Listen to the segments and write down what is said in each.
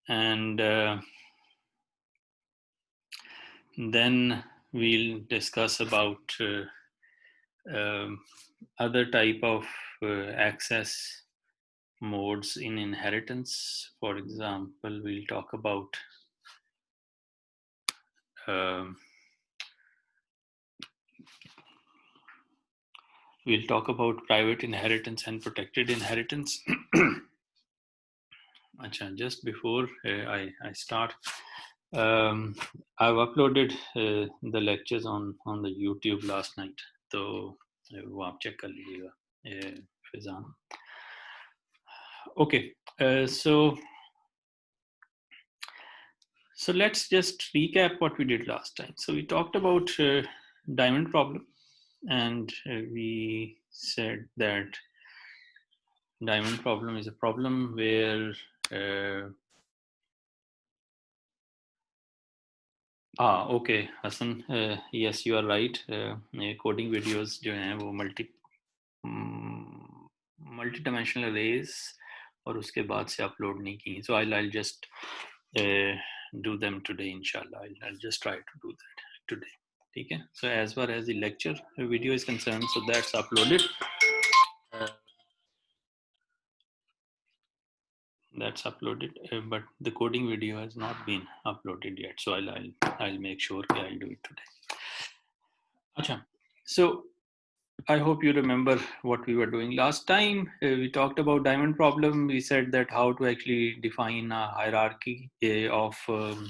and then we'll discuss about other type of access modes in inheritance. For example, we'll talk about private inheritance and protected inheritance. Just before I start, I've uploaded the lectures on the YouTube last night, तो वो आप check कर लीजिएगा Fizaan. Okay, so let's just recap what we did last time. So we talked about diamond problem, and we said that diamond problem is a problem where okay, Hassan, yes, you are right. Coding videos जो हैं वो multi-dimensional arrays और उसके बाद से upload नहीं की. So I'll just do them today, inshallah. I'll just try to do that today. Okay. So as far as the lecture video is concerned, so that's uploaded. That's uploaded, but the coding video has not been uploaded yet. So I'll make sure I'll do it today. Achha. So I hope you remember what we were doing last time. We talked about diamond problem. We said that how to actually define a hierarchy of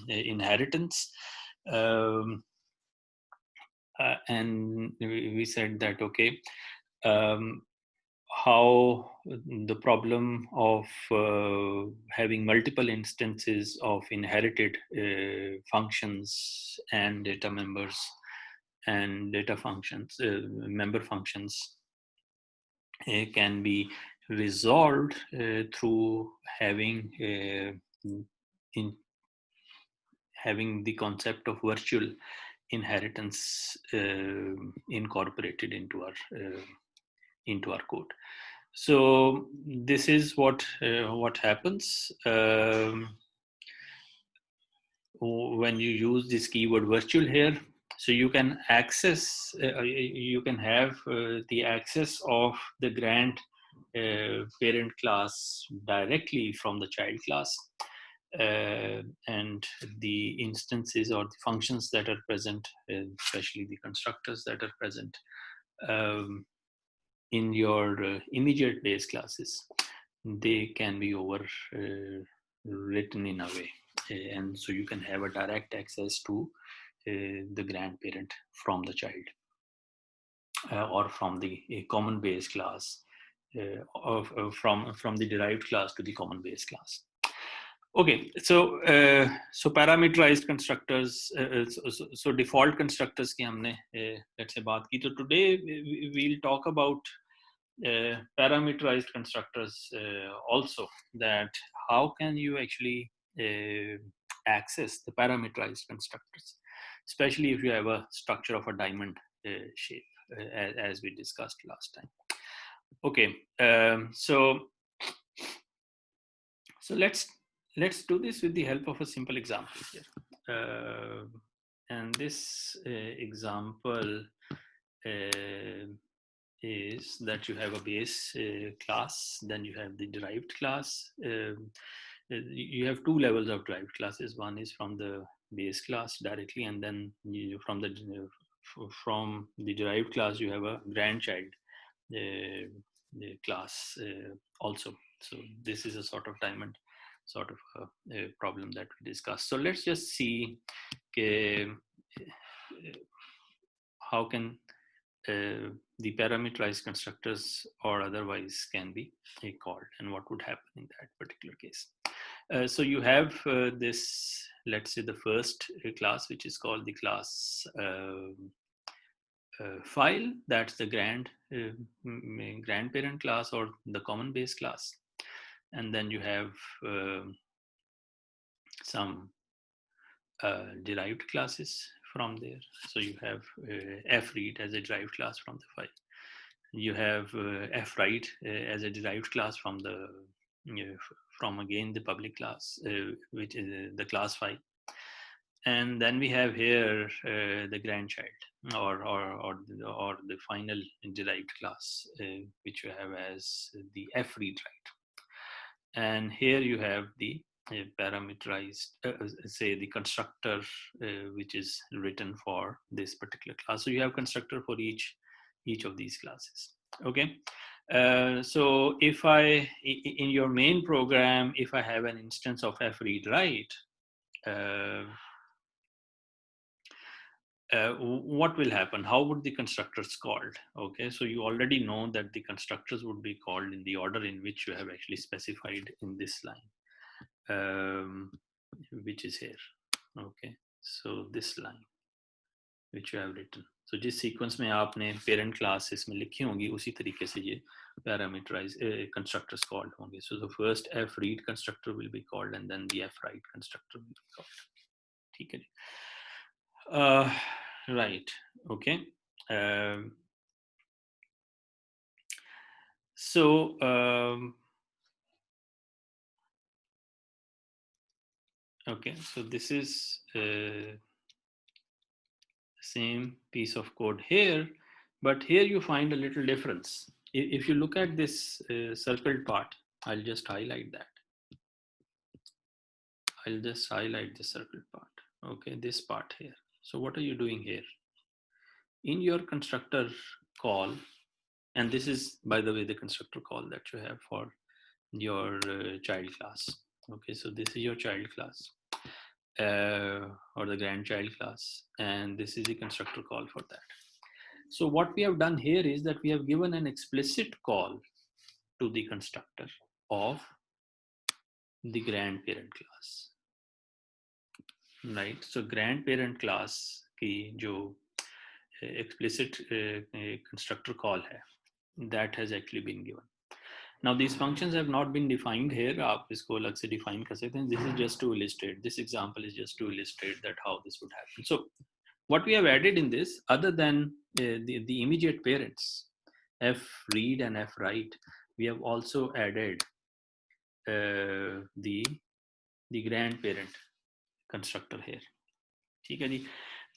inheritance. And we said that, okay, how the problem of having multiple instances of inherited functions and data members and data functions, member functions, can be resolved through having having the concept of virtual inheritance incorporated into our code. So this is what happens when you use this keyword virtual here. So you can access, you can have the access of the grant parent class directly from the child class, and the instances or the functions that are present, especially the constructors that are present in your immediate base classes, they can be written in a way, and so you can have a direct access to the grandparent from the child, or from the common base class, from the derived class to the common base class. Okay, so parameterized constructors, so default constructors की हमने let's say बात की. So today we'll talk about parameterized constructors also, that how can you actually access the parameterized constructors, especially if you have a structure of a diamond shape, as we discussed last time. Okay, so let's do this with the help of a simple example here, and this example is that you have a base class, then you have the derived class. You have two levels of derived classes. One is from the base class directly, and then from the derived class you have a grandchild class also. So this is a sort of diamond sort of a problem that we discussed. So let's just see how can the parameterized constructors or otherwise can be called, and what would happen in that particular case. So you have this, let's say the first class, which is called the class file. That's the grandparent class or the common base class. And then you have some derived classes from there. So you have fread as a derived class from the file. You have fwrite as a derived class from the from again the public class, which is the class file. And then we have here the grandchild or the final derived class, which you have as the f read write. And here you have the parameterized, say the constructor, which is written for this particular class. So you have constructor for each of these classes. Okay. So if I, in your main program, if I have an instance of f read write, what will happen? How would the constructors called? Okay, so you already know that the constructors would be called in the order in which you have actually specified in this line, which is here. Okay, so this line which you have written. So जिस sequence में आपने parent class इसमें लिखी होंगी उसी तरीके से ये parameterized constructors called होंगे. So the first f read constructor will be called and then the f write constructor will be called. ठीक है. Right. Okay. So okay, so this is same piece of code here, but here you find a little difference. If you look at this circled part, I'll just highlight that. I'll just highlight the circled part. Okay, this part here. So what are you doing here? In your constructor call, and this is, by the way, the constructor call that you have for your child class. Okay, so this is your child class or the grandchild class, and this is the constructor call for that. So what we have done here is that we have given an explicit call to the constructor of the grandparent class, right? So grandparent class ki jo explicit constructor call hai, that has actually been given. Now these functions have not been defined here. आप इसको अलग से define कर सकते हैं. This is just to illustrate. This example is just to illustrate that how this would happen. So what we have added in this, other than the immediate parents, f read and f write, we have also added the grandparent constructor here. ठीक है जी.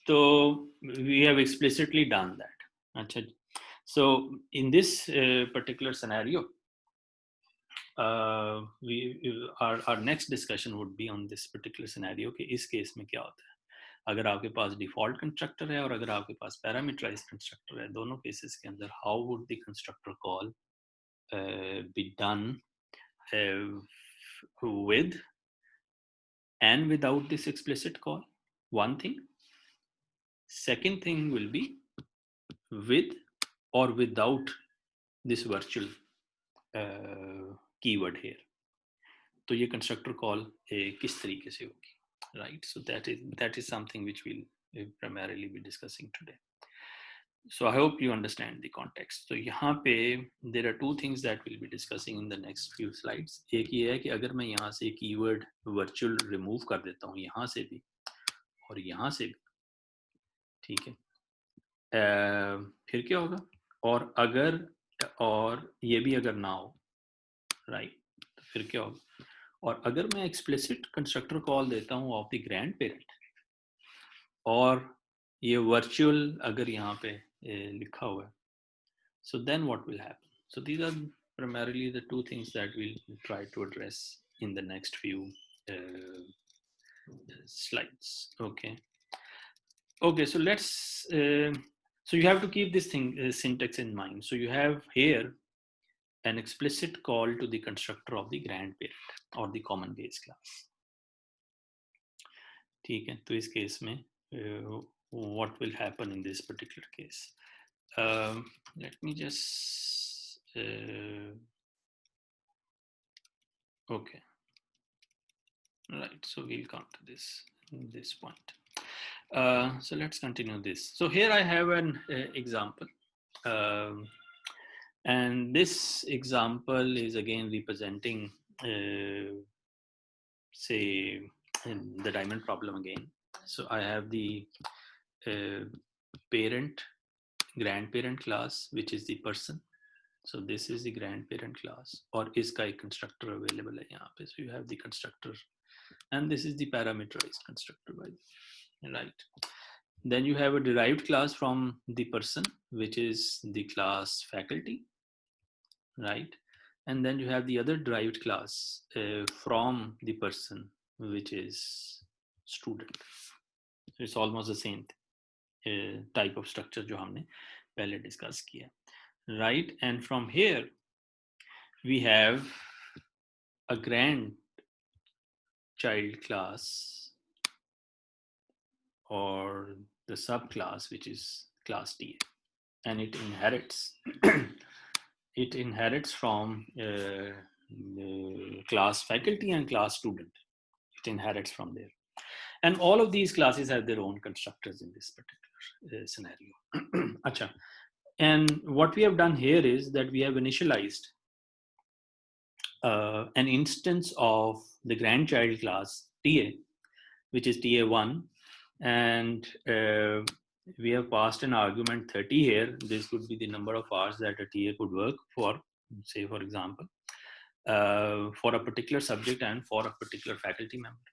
So we have explicitly done that. अच्छा. So in this particular scenario, our next discussion would be on this particular scenario कि इस case में क्या होता है. अगर आपके पास डिफॉल्ट कंस्ट्रक्टर है और अगर आपके पास पैरामीटराइज्ड कंस्ट्रक्टर है, दोनों केसेस के अंदर how would the constructor call be done with and without this explicit call? One thing. Second thing will be with or without this virtual keyword here. तो ये कंस्ट्रक्टर कॉल किस तरीके से होगी, right? So that is something which we'll primarily be discussing today. So I hope you understand the context. So यहाँ पे there are two things that we'll be discussing in the next few slides. एक ये है कि अगर मैं यहाँ से कीवर्ड virtual remove कर देता हूँ यहाँ से भी और यहाँ से भी, ठीक है, फिर क्या होगा? और ये भी अगर ना हो, right, तो फिर क्या होगा? और अगर मैं explicit constructor call देता हूँ of the grandparent और ये virtual अगर यहाँ पे लिखा हुआ है, so then what will happen? So these are primarily the two things that we'll try to address in the next few slides. Okay, so let's so you have to keep this thing syntax in mind. So you have here an explicit call to the constructor of the grandparent or the common base class. ठीक है, तो इस case में what will happen in this particular case? Let me just okay, right, so we'll come to this point. So let's continue this. So here I have an example, and this example is again representing say the diamond problem again. So I have the parent grandparent class, which is the person, So this is the grandparent class, और इसका एक constructor available है यहाँ पे. So you have the constructor, and this is the parameterized constructor, right? Then you have a derived class from the person, which is the class faculty, right? And then you have the other derived class from the person, which is student. So it's almost the same type of structure जो हमने पहले discuss किया, right? And from here we have a grandchild class, or the subclass, which is class TA, and it inherits it inherits from class faculty and class student. It inherits from there, and all of these classes have their own constructors in this particular scenario. Acha. And what we have done here is that we have initialized an instance of the grandchild class TA, which is TA1, and we have passed an argument 30 here. This could be the number of hours that a TA could work for, say for example, for a particular subject and for a particular faculty member,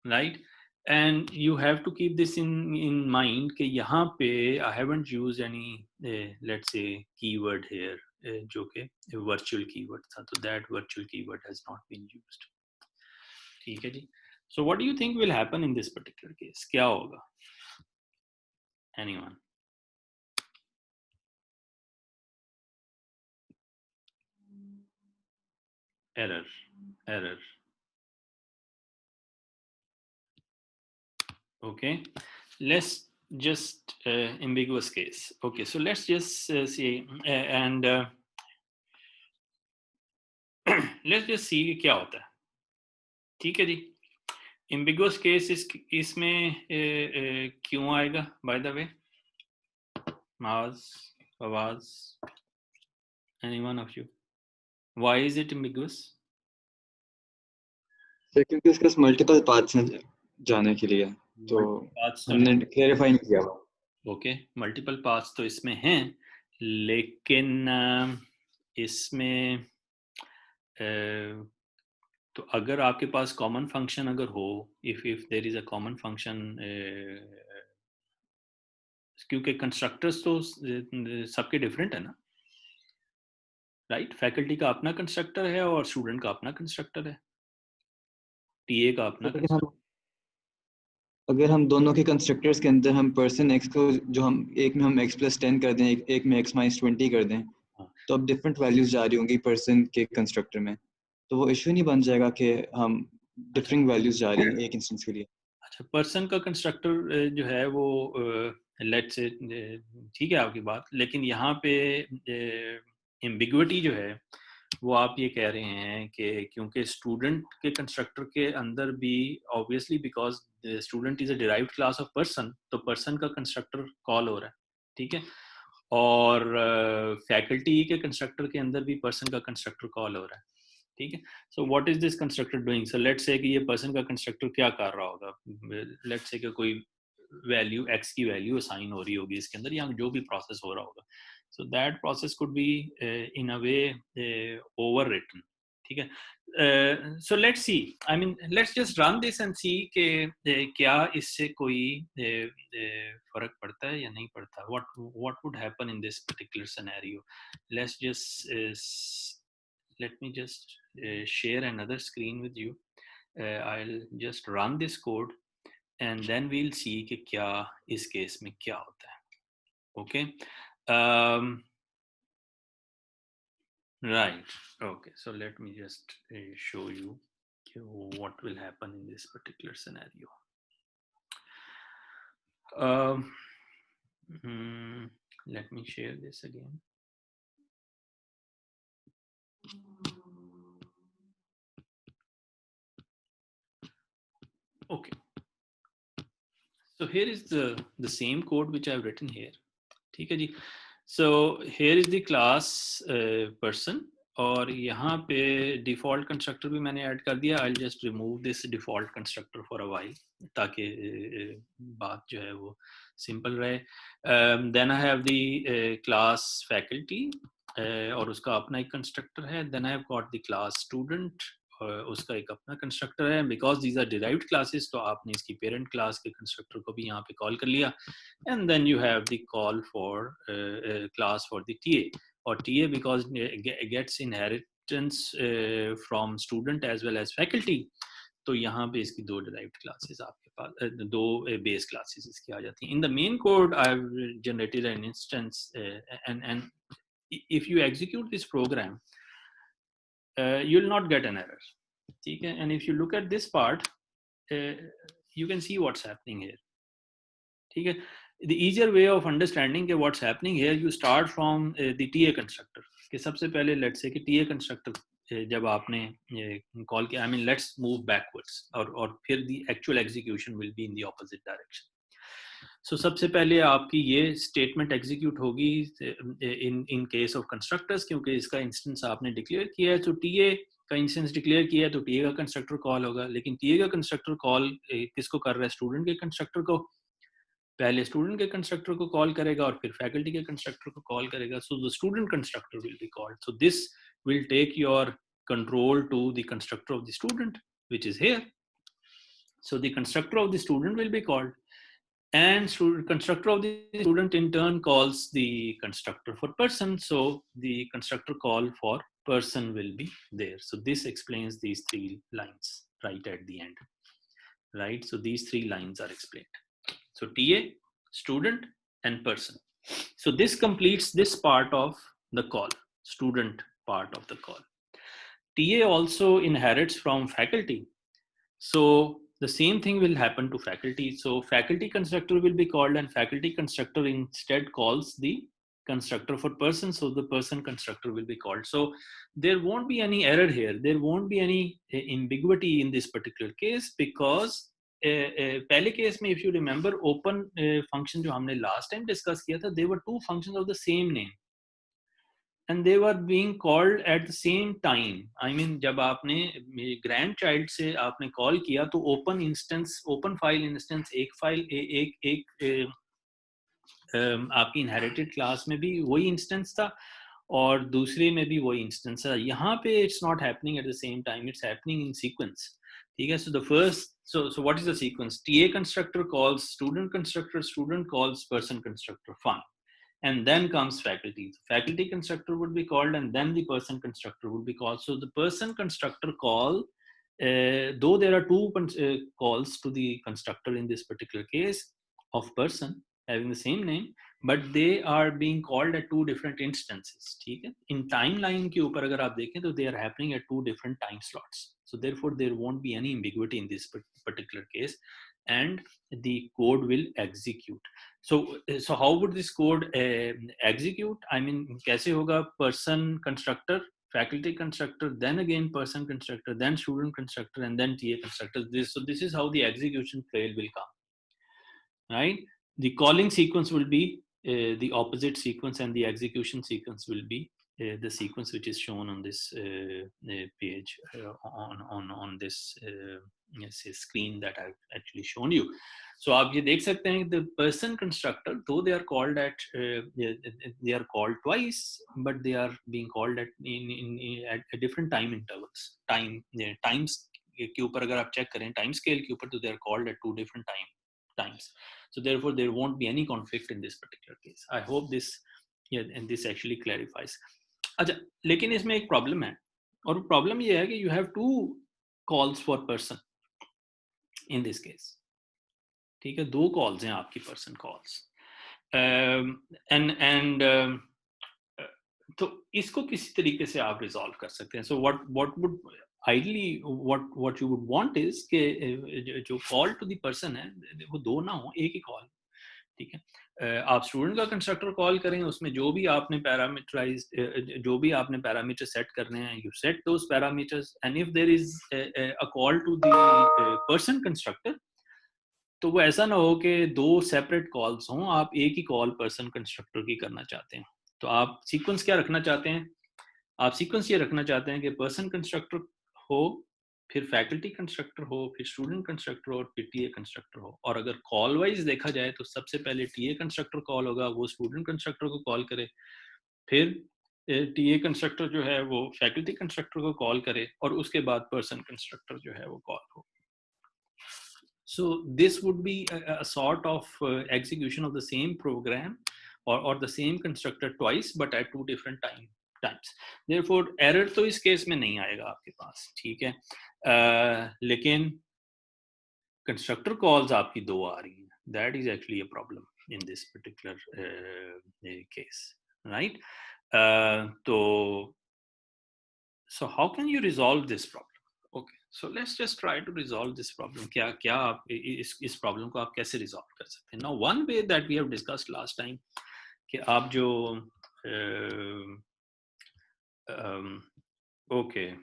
right? And you have to keep this in mind कि यहाँ पे I haven't used any let's say keyword here, जो कि virtual keyword था, so that virtual keyword has not been used. ठीक है जी. So what do you think will happen in this particular case? क्या होगा? Anyone? Error. Okay, let's just ambiguous case. Okay, so let's just see and let's just see क्या होता है. ठीक है जी. Ambiguous case इसमें क्यों आएगा? By the way, Fawaz, any one of you? Why is it ambiguous? क्योंकि उसके पास मल्टीपल पाथ्स हैं जाने के लिए, तो हमने क्लैरिफाई नहीं किया. ओके, मल्टीपल पाथ्स तो इसमें हैं, लेकिन इसमें तो अगर आपके पास कॉमन फंक्शन अगर हो, if there is a common function, क्योंकि कंस्ट्रक्टर्स तो सबके डिफरेंट है ना, राइट? फैकल्टी का अपना कंस्ट्रक्टर है और स्टूडेंट का अपना कंस्ट्रक्टर है, टीए का अपना कंस्ट्रक्टर. अगर हम दोनों के कंस्ट्रक्टर्स के अंदर हम पर्सन एक्स को जो हम एक में हम x + 10 कर दें, एक में x - 20 कर दें, तो अब डिफरेंट वैल्यूज जा रही होंगी पर्सन के कंस्ट्रक्टर में, तो वो इशू नहीं बन जाएगा कि हम डिफरेंट वैल्यूज जा रही हैं एक इंस्टेंस के लिए. अच्छा, पर्सन का कंस्ट्रक्टर जो है वो लेट्स से ठीक है आपकी बात, लेकिन यहाँ पे एम्बिग्विटी जो है वो आप ये कह रहे हैं कि क्योंकि स्टूडेंट के कंस्ट्रक्टर के अंदर भी obviously because student is a derived class of person, तो पर्सन का कंस्ट्रक्टर कॉल हो रहा है, ठीक है, और फैकल्टी के कंस्ट्रक्टर के अंदर भी पर्सन का कंस्ट्रक्टर कॉल हो रहा है, ठीक है. So what is this constructor doing? So let's say कि ये पर्सन का कंस्ट्रक्टर क्या कर रहा होगा, लेट्स से कि कोई वैल्यू x की वैल्यू असाइन हो रही होगी इसके अंदर, या जो भी प्रोसेस हो रहा होगा, so that process could be in a way overwritten, ठीक है. So let's see, I mean let's just run this and see कि क्या इससे कोई फर्क पड़ता है या नहीं पड़ता. What would happen in this particular scenario? Let's just let me just share another screen with you. I'll just run this code and then we'll see कि क्या इस केस में क्या होता है. Okay. Right. Okay. So let me just show you what will happen in this particular scenario. Let me share this again. Okay. So here is the same code which I've written here. ठीक है जी. So here is the class person, और यहाँ पे default constructor भी मैंने add कर दिया. I'll just remove this default constructor for a while ताकि बात जो है वो simple रहे. Then I have the class faculty, और उसका अपना एक कंस्ट्रक्टर है. Then I have got the class student, उसका एक अपना कंस्ट्रक्टर है. Because these are derived classes, तो आपने इसकी पेरेंट क्लास के कंस्ट्रक्टर को भी यहाँ पे कॉल कर लिया. And then you have the call for class for the TA, और TA because gets inheritance from student as well as faculty. तो यहाँ पे इसकी दो डिराइव्ड क्लासेस आपके पास, दो बेस क्लासेस इसकी आ जाती हैं. In the main code I have generated an instance, and if you execute this program, you will not get an error. Okay? And if you look at this part, you can see what's happening here. Okay? The easier way of understanding what's happening here, you start from the TA constructor. कि सबसे पहले let's say कि TA constructor जब आपने call किया, I mean let's move backwards, और फिर the actual execution will be in the opposite direction. So सबसे पहले आपकी ये स्टेटमेंट एग्जीक्यूट होगी इन केस ऑफ कंस्ट्रक्टर्स, क्योंकि इसका इंस्टेंस आपने डिक्लेयर किया है. तो टीए का इंस्टेंस डिक्लेयर किया है, तो टीए का कंस्ट्रक्टर कॉल होगा. लेकिन टीए का कंस्ट्रक्टर कॉल किसको कर रहा है? स्टूडेंट के कंस्ट्रक्टर को. पहले स्टूडेंट के कंस्ट्रक्टर को कॉल करेगा और फिर फैकल्टी के कंस्ट्रक्टर को कॉल करेगा. So the student constructor will be called. So this will take your control to the constructor of the student which is here. So the constructor of the student will be called, and constructor of the student in turn calls the constructor for person. So the constructor call for person will be there. So this explains these three lines right at the end, right? So these three lines are explained. So TA, student, and person. So this completes this part of the call, student part of the call. TA also inherits from faculty. So the same thing will happen to faculty. So faculty constructor will be called, and faculty constructor instead calls the constructor for person. So the person constructor will be called. So there won't be any error here. There won't be any ambiguity in this particular case, because पहले case में, if you remember, open function जो हमने last time discuss किया था, they were two functions of the same name. And they were being called at the same time. I mean, जब आपने grandchild से आपने call किया, तो open instance, open file instance, एक file एक आपकी inherited class में भी वही instance था, और दूसरे में भी वही instance था. यहाँ पे it's not happening at the same time, it's happening in sequence. ठीक है? So the first, so what is the sequence? TA constructor calls student constructor, student calls person constructor. Fine. And then comes faculty. Faculty constructor would be called, and then the person constructor would be called. So the person constructor call, though there are two calls to the constructor in this particular case of person having the same name, but they are being called at two different instances. ठीक है? In timeline के ऊपर अगर आप देखें, तो they are happening at two different time slots. So therefore there won't be any ambiguity in this particular case, and the code will execute. So how would this code execute? I mean, कैसे होगा? Person constructor, faculty constructor, then again person constructor, then student constructor, and then TA constructor. So this is how the execution trail will come, right? The calling sequence will be the opposite sequence, and the execution sequence will be the sequence which is shown on this page, on this screen that I've actually shown you. So आप ये देख सकते हैं, the person constructor, though they are called they are called twice, but they are being called at different time intervals. Times के ऊपर अगर आप check करें, time scale के ऊपर, तो they are called at two different times. So therefore there won't be any conflict in this particular case. I hope this, and this actually clarifies. अच्छा, लेकिन इसमें एक प्रॉब्लम है, और प्रॉब्लम ये है कि you have two calls for person in this case. ठीक है? दो calls हैं आपकी person calls, and तो इसको किसी तरीके से आप resolve कर सकते हैं. So what would ideally what you would want is कि जो call to the person है, वो दो ना हो, एक ही call. ठीक है? आप स्टूडेंट का कंस्ट्रक्टर कॉल करें, उसमें जो भी आपने पैरामीटराइज्ड, जो भी आपने पैरामीटर सेट करने हैं, you set those parameters, and if there is a call to the person constructor, तो वो ऐसा ना हो कि दो सेपरेट कॉल्स हों, आप एक ही कॉल पर्सन कंस्ट्रक्टर की करना चाहते हैं. तो आप सीक्वेंस क्या रखना चाहते हैं? आप सीक्वेंस ये रखना चाहते हैं कि पर्सन कंस्ट्रक्टर हो, फिर फैकल्टी कंस्ट्रक्टर हो, फिर स्टूडेंट कंस्ट्रक्टर हो, और फिर टीए कंस्ट्रक्टर हो. और अगर कॉल वाइज देखा जाए, तो सबसे पहले टीए कंस्ट्रक्टर कॉल होगा, वो स्टूडेंट कंस्ट्रक्टर को कॉल करे, फिर टीए कंस्ट्रक्टर जो है वो फैकल्टी कंस्ट्रक्टर को कॉल करे और उसके बाद पर्सन कंस्ट्रक्टर जो है वो कॉल हो. So this would be a sort of execution of the same program or the same constructor twice but at two different times. Therefore error तो इस केस में नहीं आएगा आपके पास, ठीक है. लेकिन constructor calls आपकी दो आ रही हैं. That is actually a problem in this particular case, right? So how can you resolve this problem? Okay, so let's just try to resolve this problem. क्या आप इस problem को आप कैसे resolve कर सकते हैं? Now one way that we have discussed last time कि आप जो okay,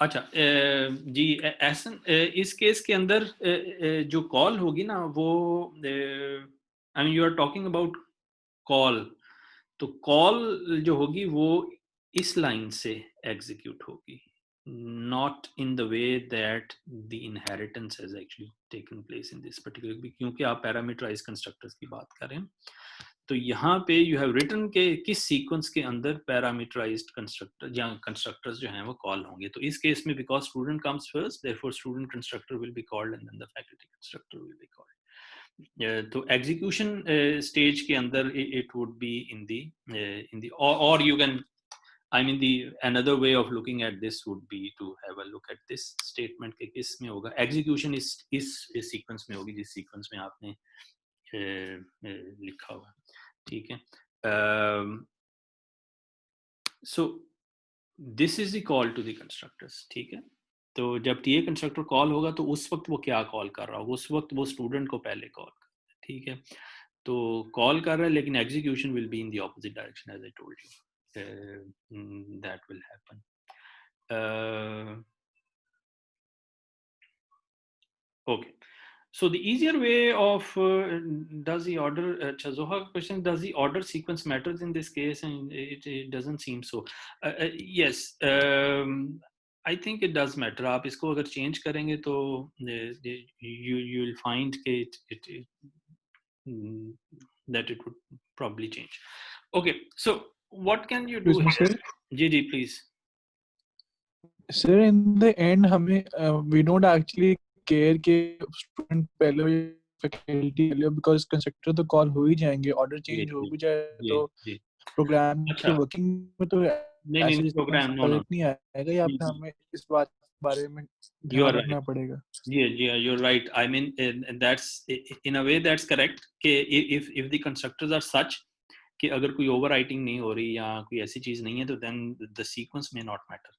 अच्छा जी ऐसा इस केस के अंदर जो कॉल होगी ना वो I mean you are talking about call, तो कॉल जो होगी वो इस लाइन से एग्जीक्यूट होगी, not in the way that the inheritance has actually taken place in this particular, क्योंकि आप parameterized constructors की बात कर रहे हैं. तो यहाँ पे you have written के किस सीक्वेंस के अंदर पैरामीटराइज्ड कंस्ट्रक्टर या कंस्ट्रक्टर्स जो हैं वो कॉल होंगे. तो इस केस में because student comes first, therefore student constructor will be called and then the faculty constructor will be called. तो एग्जीक्यूशन स्टेज के अंदर it would be in the और you can I mean the another way of looking at this would be to have a look at this statement के किस में होगा execution इस sequence में होगी जिस sequence में आपने लिखा हुआ, ठीक है. So this is the call to the constructors, ठीक है. तो जब टीए कंस्ट्रक्टर कॉल होगा तो उस वक्त वो क्या कॉल कर रहा होगा, उस वक्त वो स्टूडेंट को पहले कॉल कर रहा है, ठीक है. तो कॉल कर रहा है लेकिन execution will be in the opposite direction as I told you. That will happen. Okay, so the easier way of does the order Chazoha question, does the order sequence matters in this case, and it doesn't seem so. Yes, I think it does matter. आप इसको अगर change करेंगे तो you will find that it would probably change. Okay, so what can you do here? Ji please. Sir, in the end, we don't actually care कि student पहले faculty पहले, because constructor तो call हो ही जाएंगे, order change हो भी जाए तो program के working में तो ऐसे program फर्क नहीं आएगा, या फिर हमें इस बात बारे में ध्यान रखना पड़ेगा. Yeah, you're right. I mean, that's in a way that's correct. कि if the constructors are such कि अगर कोई overwriting नहीं हो रही या कोई ऐसी चीज नहीं है तो then the sequence may not matter,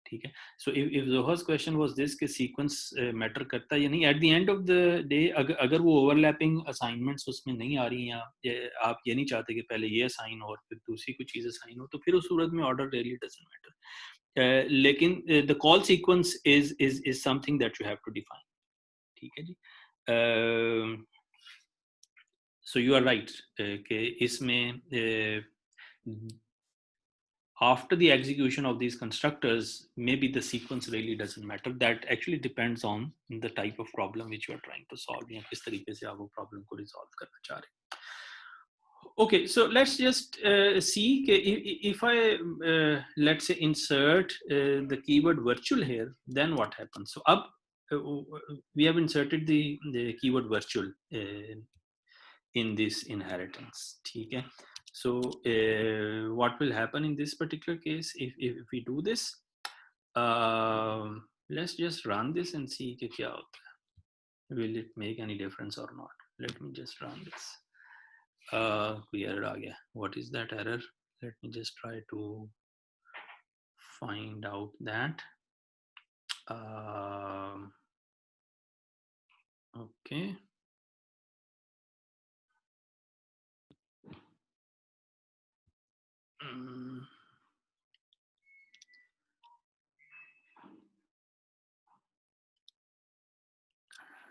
ठीक है. So if Zoha's question was this कि sequence matter करता है या नहीं, at the end of the day अगर वो overlapping assignments उसमें नहीं आ रही हैं, आप ये नहीं चाहते कि पहले ये assign हो और फिर दूसरी कोई चीज assign हो, तो फिर उस सूरत में order really doesn't matter. लेकिन the call sequence is something that you have to define, ठीक है जी. So you are right कि इसमें after the execution of these constructors maybe the sequence really doesn't matter. That actually depends on the type of problem which you are trying to solve या किस तरीके से आप वो problem को resolve करना चाह रहे हैं. Okay, so let's just see if I let's say insert the keyword virtual here, then what happens. So up we have inserted the keyword virtual in this inheritance, okay. So what will happen in this particular case if we do this, let's just run this and see कि क्या होता है. Will it make any difference or not? Let me just run this. कोई error आ गया. What is that error? Let me just try to find out that. Okay.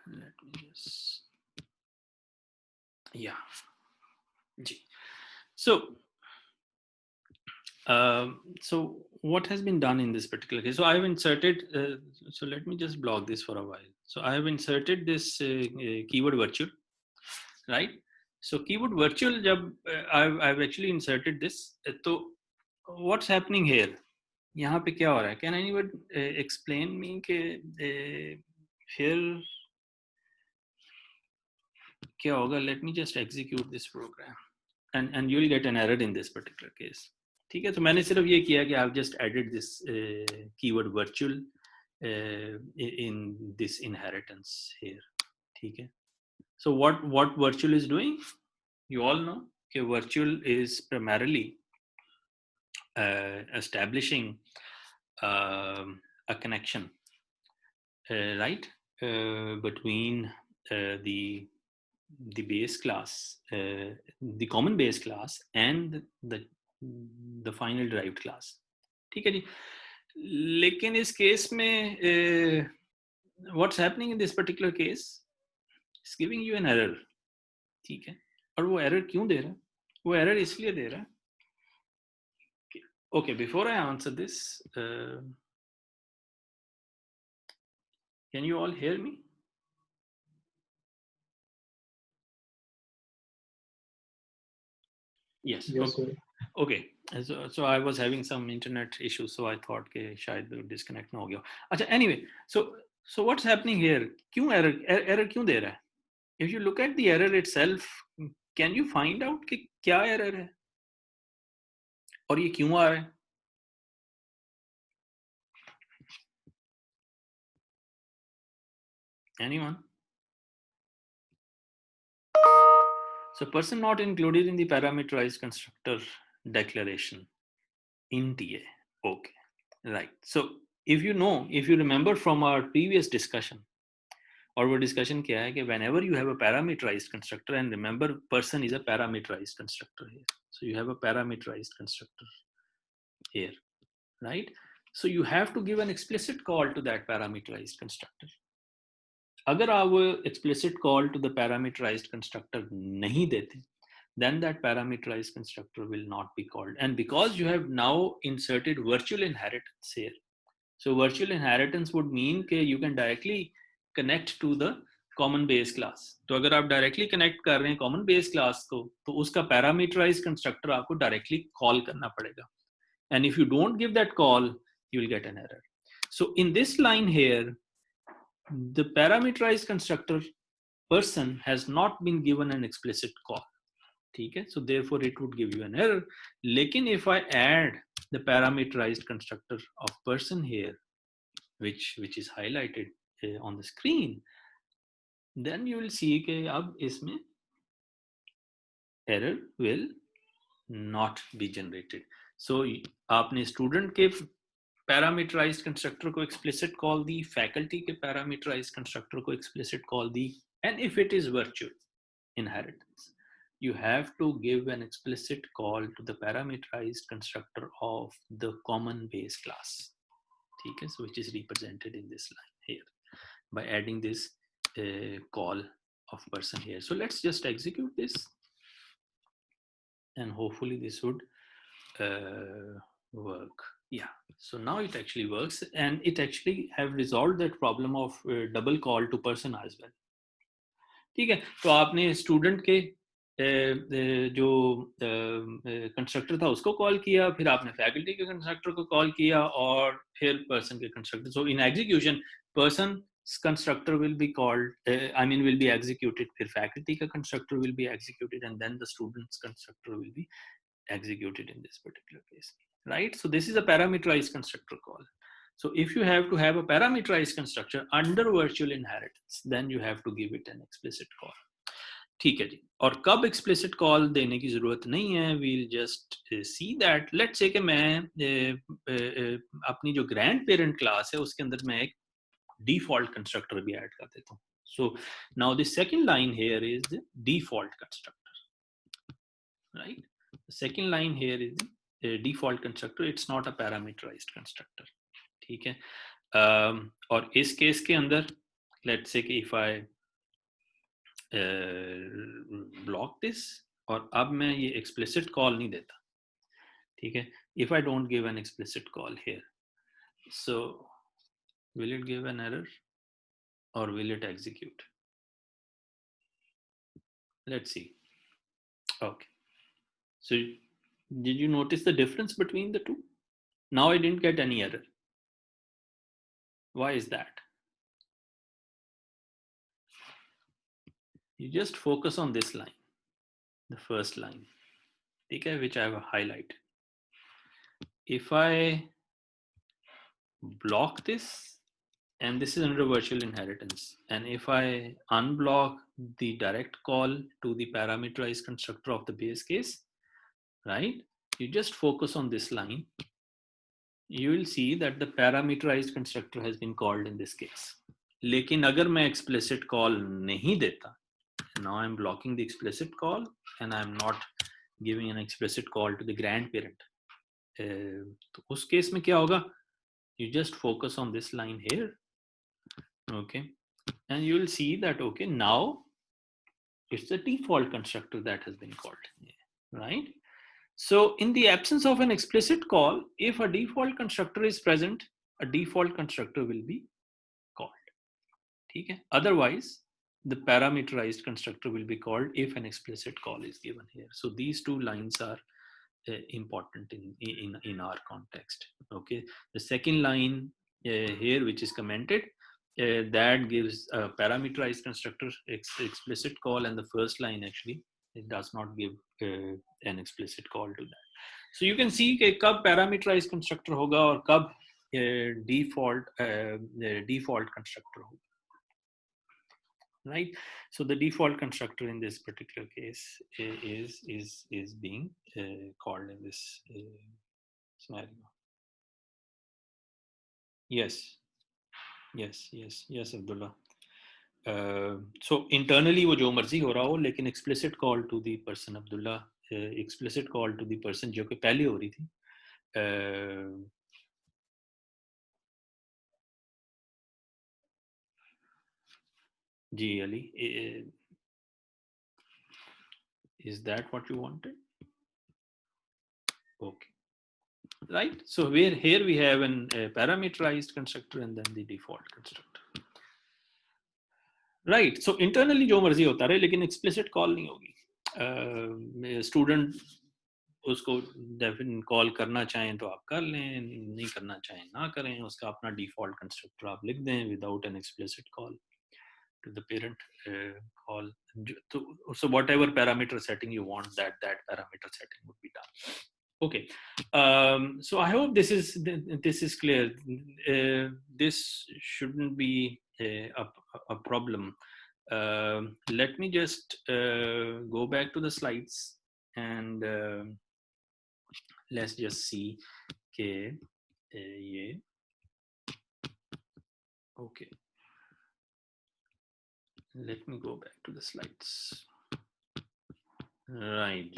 Let me just, yeah. So so what has been done in this particular case? So I have inserted so let me just block this for a while. So I have inserted this keyword virtual, right? So keyword virtual जब I've actually inserted this, तो what's happening here? यहाँ पे क्या हो रहा है? Can anyone explain me कि here क्या होगा? Let me just execute this program and you'll get an error in this particular case. ठीक है, तो मैंने सिर्फ ये किया कि I've just added this keyword virtual in this inheritance here. ठीक है. So what virtual is doing? You all know that virtual is primarily establishing a connection, right, between the base class, the common base class, and the final derived class. ठीक है जी. लेकिन इस case में what's happening in this particular case? It's giving you an error. ठीक है. और वो error क्यों दे रहा है? वो एरर इसलिए दे रहा है. Okay, before I answer this, can you all hear me? Yes. Yes, Okay. sir. Okay. So I was having some internet issues, so I thought कि शायद disconnect ना हो गया. अच्छा, anyway, so what's happening here? क्यों error क्यों दे रहा है? If you look at the error itself, can you find out कि क्या error है? और ये क्यों आ रहा है? Anyone? So person not included in the parameterized constructor declaration in TA. Okay, right. So if you remember from our previous discussion, और वो discussion क्या है कि whenever you have a parameterized constructor, and remember person is a parameterized constructor here. So you have a parameterized constructor here, right? So you have to give an explicit call to that parameterized constructor. अगर आप वो explicit call to the parameterized constructor नहीं देते, then that parameterized constructor will not be called. And because you have now inserted virtual inheritance here, so virtual inheritance would mean that you can directly connect to the common base class. तो अगर आप directly connect कर रहे हैं common base class को, तो उसका parameterized constructor आपको directly call करना पड़ेगा. And if you don't give that call, you will get an error. So in this line here, the parameterized constructor person has not been given an explicit call. ठीक है, so therefore it would give you an error. लेकिन if I add the parameterized constructor of person here, which is highlighted on the screen, then you will see कि अब इसमें error will not be generated. So आपने student के parameterized constructor को explicit call दी, faculty के parameterized constructor को explicit call the, and if it is virtual inheritance, you have to give an explicit call to the parameterized constructor of the common base class. Okay, so which is represented in this line here by adding this call of person here. So let's just execute this, and hopefully this would work. Yeah, so now it actually works, and it actually have resolved that problem of double call to person as well. ठीक है, तो आपने student के जो constructor था उसको call किया, फिर आपने फैकल्टी के कंस्ट्रक्टर को कॉल किया, और फिर पर्सन के constructor. So in execution person constructor will be called, will be executed, फिर faculty का constructor will be executed, and then the student's constructor will be executed in this particular case, right? So this is a parameterized constructor call. So if you have to have a parameterized constructor under virtual inheritance, then you have to give it an explicit call. ठीक है जी. और कब explicit call देने की जरूरत नहीं है, we'll just see that. Let's say कि मैं अपनी जो ग्रैंड पेरेंट क्लास है उसके अंदर मैं एक default constructor भी ऐड कर देता हूँ. So now the second line here is the default constructor, right? The second line here is the default constructor. It's not a parameterized constructor. ठीक है. और इस केस के अंदर let's say कि if I block this, और अब मैं ये explicit call नहीं देता. ठीक है. If I don't give an explicit call here, so will it give an error or will it execute? Let's see. Okay. So did you notice the difference between the two? Now I didn't get any error. Why is that? You just focus on this line, the first line, okay, which I have highlighted. If I block this, and this is under virtual inheritance, and if I unblock the direct call to the parameterized constructor of the base case, right, you just focus on this line, you will see that the parameterized constructor has been called in this case. लेकिन अगर मैं explicit call नहीं देता, now I'm blocking the explicit call and I'm not giving an explicit call to the grandparent. तो उस case में क्या होगा? You just focus on this line here, okay, and you will see that, okay, now it's the default constructor that has been called, right? So in the absence of an explicit call, if a default constructor is present, a default constructor will be called. Okay? Otherwise, the parameterized constructor will be called if an explicit call is given here. So these two lines are important in our context. Okay, the second line here, which is commented, that gives a parameterized constructor explicit call, and the first line actually it does not give an explicit call to that. So you can see कि कब parameterized constructor होगा और कब default constructor होगा. Right, so the default constructor in this particular case is being called in this scenario. Yes, Abdullah. So internally वो जो मर्जी हो रहा हो, लेकिन explicit call to the person Abdullah, explicit call to the person जो कि पहले हो रही थी, जी Ali, is that what you wanted? Okay, right. So here we have a parameterized constructor and then the default constructor. Right. So internally जो मर्जी होता रहे, लेकिन explicit call नहीं होगी. Student उसको डेफिनेट कॉल करना चाहें तो आप कर लें, नहीं करना चाहें ना करें, उसका अपना डिफॉल्ट कंस्ट्रक्टर आप लिख दें without an explicit call to the parent call. So whatever parameter setting you want, that parameter setting would be done. Okay, so I hope this is clear. This shouldn't be a problem. Let me just go back to the slides and let's just see के ये okay. Let me go back to the slides. Right.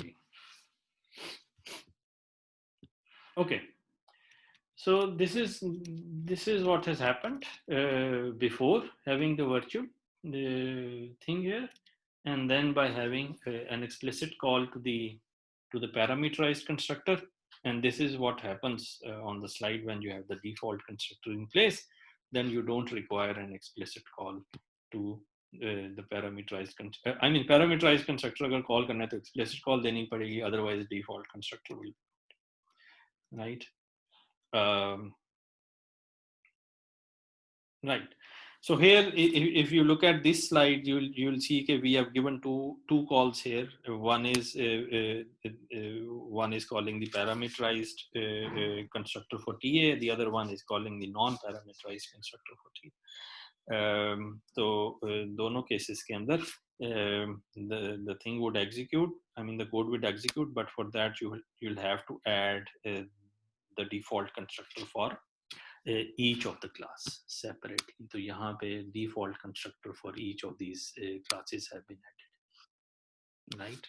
Okay. So this is what has happened before having the virtual thing here, and then by having an explicit call to the parameterized constructor, and this is what happens on the slide when you have the default constructor in place. Then you don't require an explicit call to the parameterized parameterized constructor अगर call करना है तो explicit call देनी पड़ेगी, otherwise default constructor will, right. Right. So here, if you look at this slide, you'll see that we have given two calls here. One is calling the parameterized constructor for TA. The other one is calling the non-parameterized constructor for TA. तो दोनों cases के अंदर the thing would execute. I mean, the code would execute, but for that you'll have to add the default constructor for each of the class separately. So यहाँ पे default constructor for each of these classes have been added, right?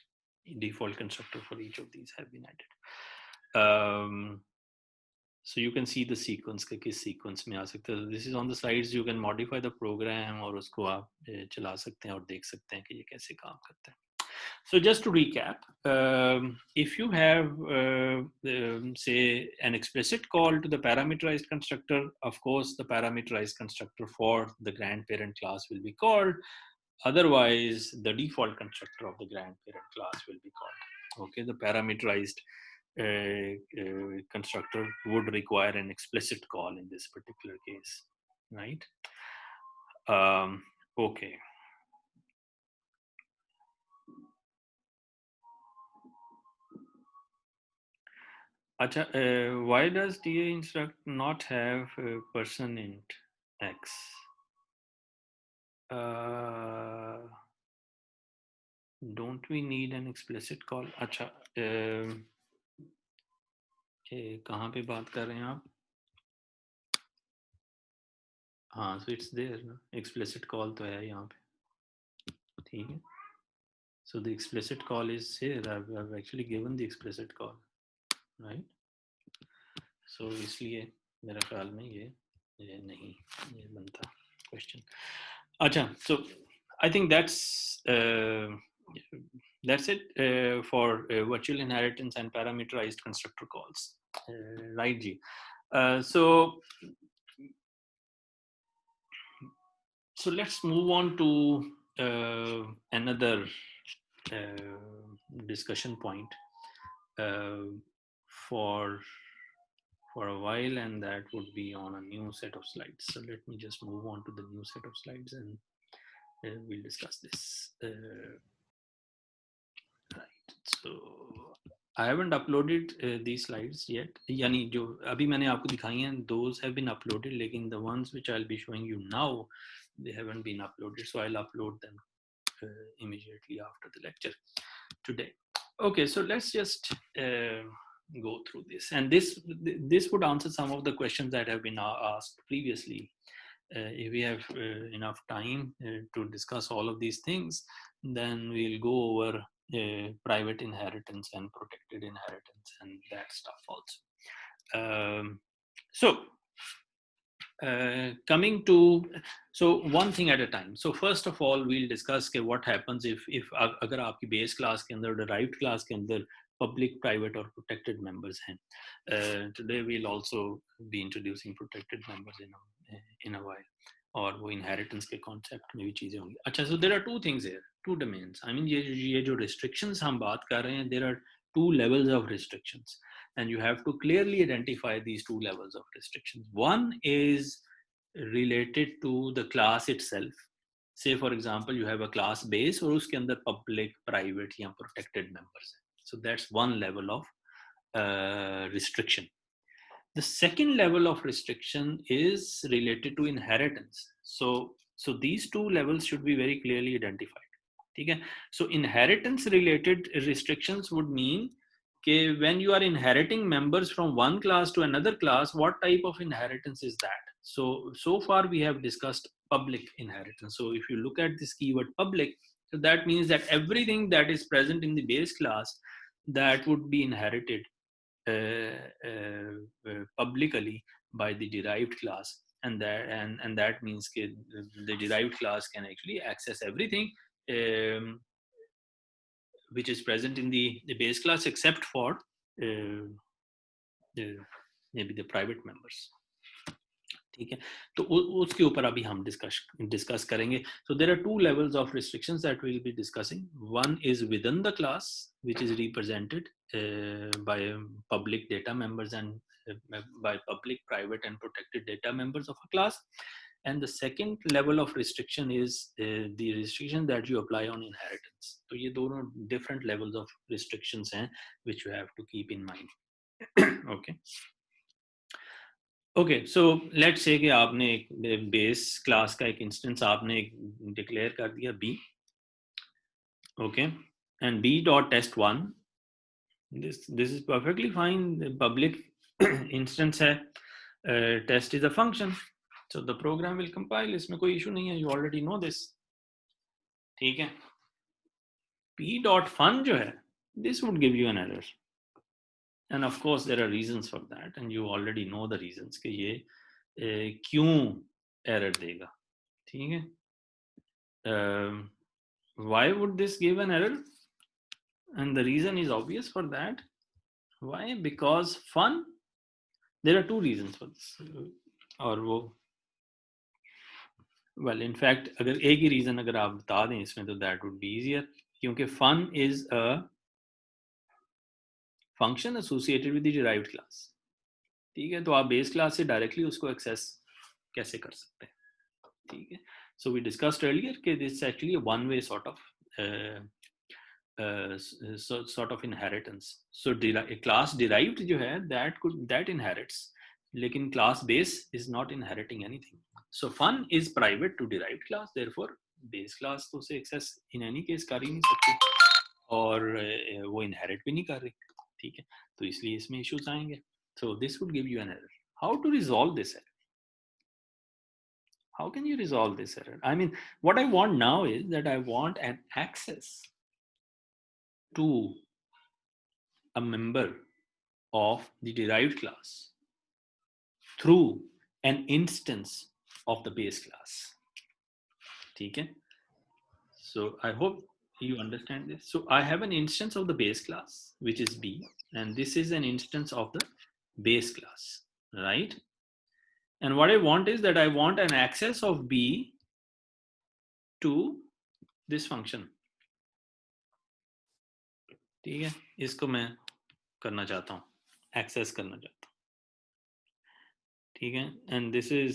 Default constructor for each of these have been added. So you can see the sequence के किस sequence में आ सकते हैं. This is on the slides. You can modify the program और उसको आप चला सकते हैं और देख सकते हैं कि ये कैसे काम करता है. So just to recap, if you have, say, an explicit call to the parameterized constructor, of course, the parameterized constructor for the grandparent class will be called. Otherwise, the default constructor of the grandparent class will be called. Okay, the parameterized constructor would require an explicit call in this particular case, right? Okay. Acha, why does TA instruct not have person int x? Don't we need an explicit call? अच्छा कहाँ पे बात कर रहे हैं आप? हाँ, so it's there ना, explicit call तो है यहाँ पे, ठीक है? So the explicit call is here. I've actually given the explicit call, right? So इसलिए मेरा ख्याल में ये नहीं ये बनता question. अच्छा, so I think that's it for virtual inheritance and parameterized constructor calls, right? Ji. So let's move on to another discussion point for a while, and that would be on a new set of slides. So let me just move on to the new set of slides and we'll discuss this. Right. So I haven't uploaded these slides yet. यानी जो अभी मैंने आपको दिखाई हैं, those have been uploaded. लेकिन the ones which I'll be showing you now, they haven't been uploaded. So I'll upload them immediately after the lecture today. Okay, so let's just go through this, and this would answer some of the questions that have been asked previously. If we have enough time to discuss all of these things, then we'll go over private inheritance and protected inheritance and that stuff also. Coming to, so one thing at a time. So first of all, we'll discuss what happens if अगर आपकी base class के अंदर derived class के अंदर public, private or protected members हैं. Today we'll also be introducing protected members in a while, और वो inheritance के concept में भी चीजें होंगी. अच्छा, so there are two things here, two domains. I mean ये जो restrictions हम बात कर रहे हैं, there are two levels of restrictions, and you have to clearly identify these two levels of restrictions. One is related to the class itself. Say for example, you have a class base और उसके अंदर public, private या protected members हैं. So that's one level of restriction. The second level of restriction is related to inheritance. So these two levels should be very clearly identified. Okay? So inheritance related restrictions would mean that when you are inheriting members from one class to another class, what type of inheritance is that? So far we have discussed public inheritance. So if you look at this keyword public, so that means that everything that is present in the base class, that would be inherited publicly by the derived class, and that means that the derived class can actually access everything which is present in the base class except for maybe the private members. ठीक है, तो उसके ऊपर अभी हम discuss करेंगे. So there are two levels of restrictions that we'll be discussing. One is within the class, which is represented by public data members and by public, private and protected data members of a class. And the second level of restriction is the restriction that you apply on inheritance. So ये दोनों different levels of restrictions हैं which you have to keep in mind. Okay. Okay, so let's say कि आपने एक base class का एक instance आपने declare कर दिया B, okay, and B dot test1. This is perfectly fine. The public instance है, test is a function, so the program will compile. इसमें कोई issue नहीं है. You already know this. ठीक है. P dot fun जो है, this would give you an error. And of course there are reasons for that, and you already know the reasons कि ये क्यों error देगा. ठीक है. Why would this give an error? And the reason is obvious for that. Why? Because fun. There are two reasons for this. और वो well in fact अगर एक ही रीजन अगर आप बता दें इसमें तो दैट वुड बी इजियर, क्योंकि fun is a function associated with the derived class. ठीक है, तो आप बेस क्लास से डायरेक्टली उसको एक्सेस कैसे कर सकते हैं? ठीक है, सो वी डिस्कस्ड अर्लियर कि this actually one way sort of inheritance. So class derived जो है that inherits, लेकिन class base is not inheriting anything. So fun is private to derived class, therefore base class तो उसे access in any case कर ही नहीं सकती और वो inherit भी नहीं कर रही। ठीक है, तो इसलिए इसमें issues आएंगे. So this would give you an error. How to resolve this error? How can you resolve this error? I mean, what I want now is that I want an access to a member of the derived class through an instance of the base class. Okay, so I hope you understand this. So I have an instance of the base class, which is B, and this is an instance of the base class, right? And what I want is that I want an access of B to this function. ठीक है, इसको मैं करना चाहता हूँ, access करना चाहता हूँ. ठीक है, and this is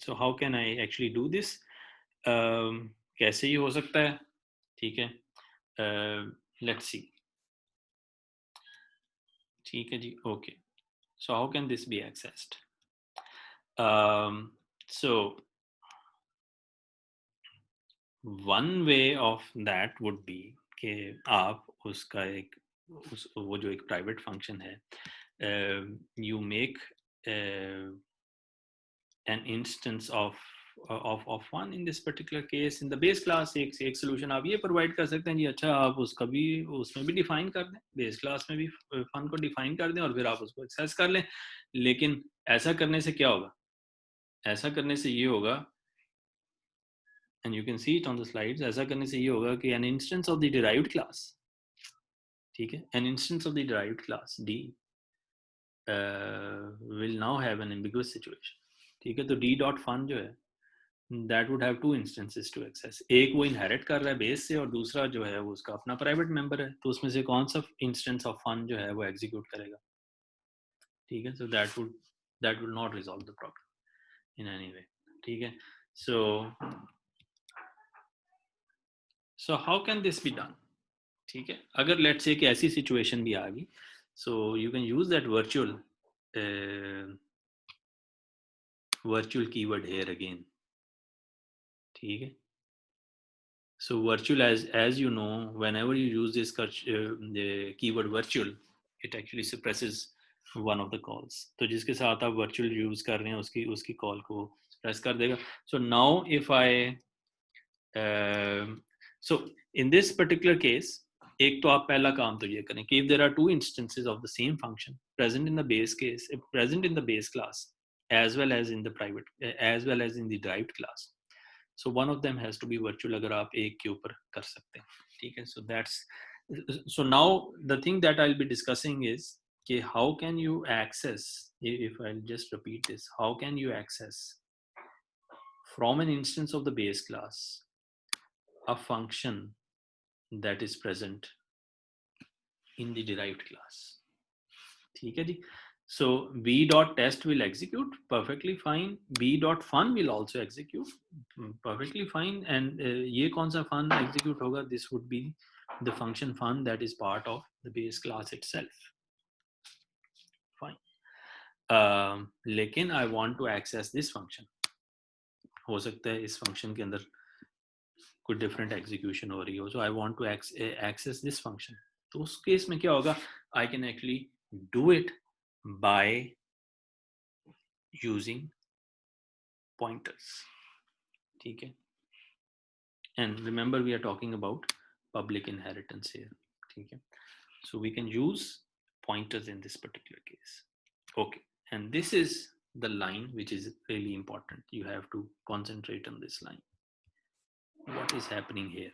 so how can I actually do this? कैसे ही हो सकता है? ठीक है, let's see. ठीक है जी, okay. So how can this be accessed? So one way of that would be कि आप उसका एक वो जो एक private function है, you make an instance of one in this particular case in the base class. एक solution आप ये provide कर सकते हैं जी, अच्छा आप उसका भी उसमें भी define कर दें, base class में भी fun को define कर दें और फिर आप उसको access कर लें. लेकिन ऐसा करने से क्या होगा? ऐसा करने से ये होगा, and you can see it on the slides, ऐसा करने से ये होगा कि an instance of the derived class, ठीक है, an instance of the derived class D will now have an ambiguous situation. ठीक है, तो D dot fun जो है that would have two instances to access. एक वो inherit कर रहा है base से और दूसरा जो है वो उसका अपना private member है, तो उसमें से कौन सा instance of fun जो है वो execute करेगा? ठीक है, so that would not resolve the problem in any way. ठीक है, so how can this be done? ठीक है, अगर let's say कि ऐसी situation भी आ गई, so you can use that virtual keyword here again. ठीक है, so virtual, as you know, whenever you use this the keyword virtual, it actually suppresses one of the calls. तो जिसके साथ आप virtual use कर रहे हैं उसकी call को suppress कर देगा. So now if I so in this particular case, एक तो आप पहला काम तो ये करें कि if there are two instances of the same function present in the base class as well as in the private as well as in the derived class, so one of them has to be virtual अगर आप एक के ऊपर कर सकते हैं. ठीक है, so now the thing that I'll be discussing is कि how can you access, if I'll just repeat this, how can you access from an instance of the base class a function that is present in the derived class. ठीक है जी, so b dot test will execute perfectly fine, b dot fun will also execute perfectly fine, and ये कौन सा fun execute होगा? This would be the function fun that is part of the base class itself. Fine. लेकिन I want to access this function. हो सकता है इस function के अंदर कोई different execution हो रही हो, so I want to access this function. तो उस केस में क्या होगा? I can actually do it by using pointers. ठीक है, and remember we are talking about public inheritance here. ठीक है, so we can use pointers in this particular case. Okay, and this is the line which is really important. You have to concentrate on this line. What is happening here?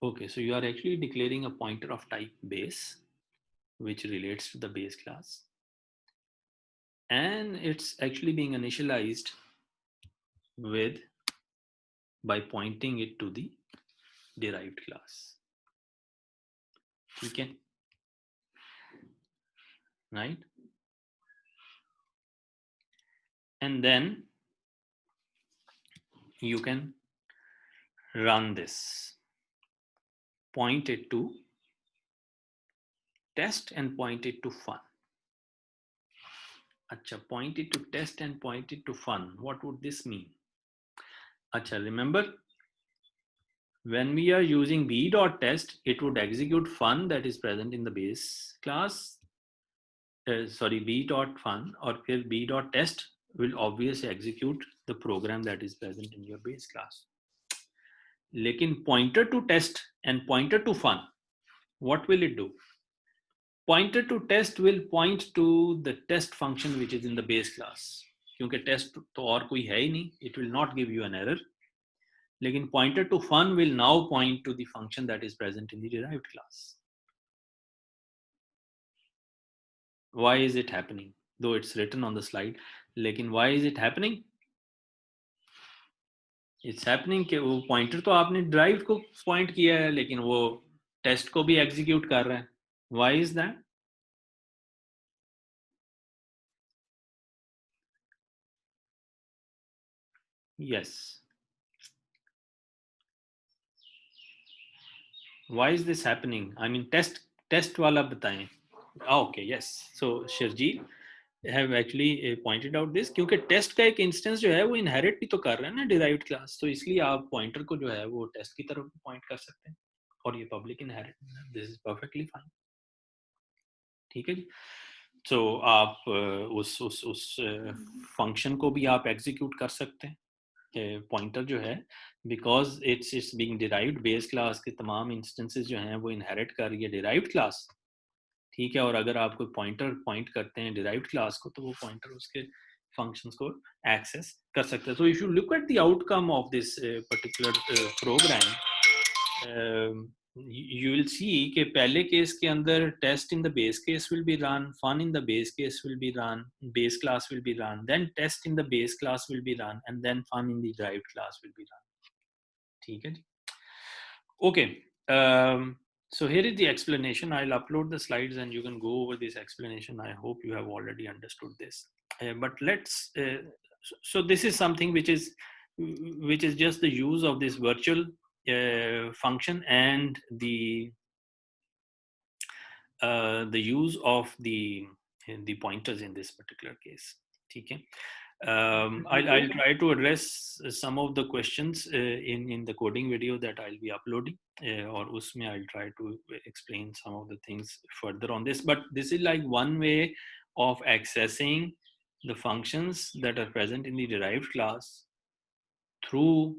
Okay, so you are actually declaring a pointer of type base which relates to the base class, and it's actually being initialized with by pointing it to the derived class. Okay, right? And then you can run this, point it to test and point it to fun. Acha, point it to test and point it to fun. What would this mean? Acha, remember, when we are using b.test, it would execute fun that is present in the base class. B.fun or b.test will obviously execute the program that is present in your base class. Lekin pointer to test and pointer to fun, what will it do? Pointer to test will point to the test function which is in the base class. क्योंकि test तो और कोई है ही नहीं, it will not give you an error. लेकिन pointer to fun will now point to the function that is present in the derived class. Why is it happening? Though it's written on the slide, लेकिन why is it happening? It's happening कि वो pointer तो आपने derived को point किया है, लेकिन वो test को भी execute कर रहा है. Why is that? Yes. Why is this happening? I mean, test वाला बताएं. Okay, yes. So Shirjeet have actually pointed out this, क्योंकि test का एक instance जो है वो inherit भी तो कर रहा है ना derived class, तो इसलिए आप pointer को जो है वो test की तरफ point कर सकते हैं और ये public inherit. This is perfectly fine. ठीक है जी. So आप उस function को भी आप execute कर सकते हैं. पॉइंटर जो है, because it's being derived, base class के तमाम इंस्टेंसेस जो हैं वो इनहेरिट कर रही है डिराइव्ड क्लास. ठीक है, और अगर आप कोई पॉइंटर पॉइंट करते हैं डिराइव्ड क्लास को, तो वो पॉइंटर उसके फंक्शंस को एक्सेस कर सकता है. So if you look at the outcome of this particular program, you will see कि पहले केस के अंदर test in the base case will be run, fun in the base case will be run, base class will be run, then test in the base class will be run, and then fun in the derived class will be run. ठीक है जी. Okay, so here is the explanation. I'll upload the slides and you can go over this explanation. I hope you have already understood this. But let's, so this is something which is just the use of this virtual function and the use of the pointers in this particular case. Okay. I'll try to address some of the questions in the coding video that I'll be uploading, or usme I'll try to explain some of the things further on this. But this is like one way of accessing the functions that are present in the derived class through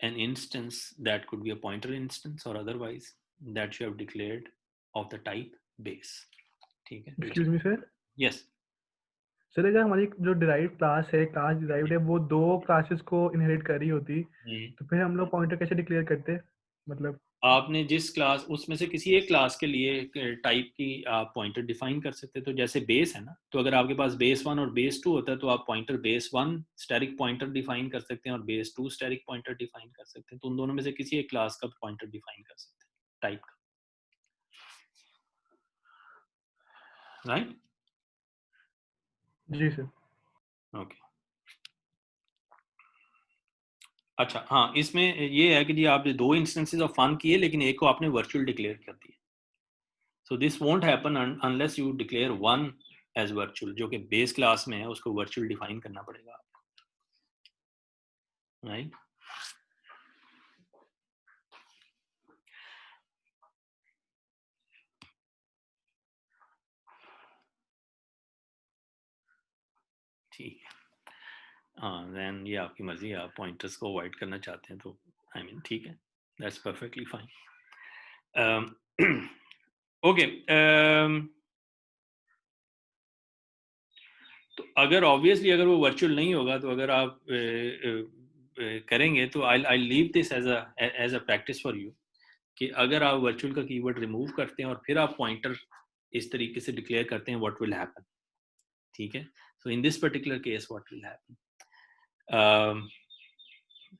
an instance that could be a pointer instance or otherwise that you have declared of the type base. ठीक है. Excuse me, sir. Yes. Sir, अगर हमारी जो derived class है, class derived है, वो दो classes को इनहेरिट कर रही होती, तो फिर हम लोग पॉइंटर कैसे डिक्लेयर करते? मतलब आपने जिस क्लास, उसमें से किसी एक क्लास के लिए टाइप की आप पॉइंटर डिफाइन कर सकते हैं. तो जैसे बेस है ना, तो अगर आपके पास बेस 1 और बेस 2 होता है, तो आप pointer base 1 static pointer define कर सकते हैं और बेस 2 स्टैटिक पॉइंटर डिफाइन कर सकते हैं. तो उन दोनों में से किसी एक क्लास का पॉइंटर डिफाइन कर सकते हैं, टाइप का. राइट? जी सर. ओके. अच्छा, हाँ, इसमें ये है कि जी आपने दो इंस्टेंसेस ऑफ फन किए, लेकिन एक को आपने वर्चुअल डिक्लेयर कर दिया. So this won't happen unless you declare one as virtual, जो कि बेस क्लास में है, उसको वर्चुअल डिफाइन करना पड़ेगा आपको. राइट? ठीक है. हाँ, देन ये आपकी मर्जी है, आप पॉइंटर्स को अवॉइड करना चाहते हैं तो आई मीन ठीक है, दैट्स परफेक्टली फाइन. ओके. तो अगर ऑब्वियसली अगर वो वर्चुअल नहीं होगा, तो अगर आप करेंगे तो I leave this as a practice for you. कि अगर आप वर्चुअल का कीवर्ड रिमूव करते हैं और फिर आप पॉइंटर इस तरीके से डिक्लेयर करते हैं, व्हाट विल हैपन, ठीक है. So in this particular case what will happen,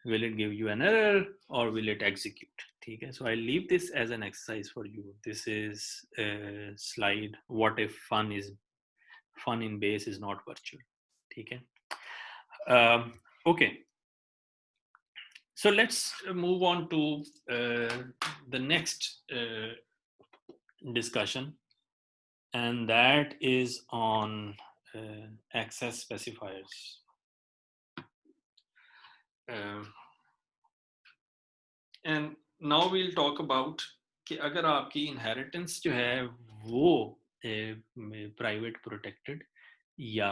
will it give you an error or will it execute, ठीक है. So I'll leave this as an exercise for you. This is a slide, what if fun in base is not virtual, ठीक है. Okay, so let's move on to the next discussion, and that is on access specifiers. And now we'll talk about कि अगर आपकी inheritance जो है वो private protected या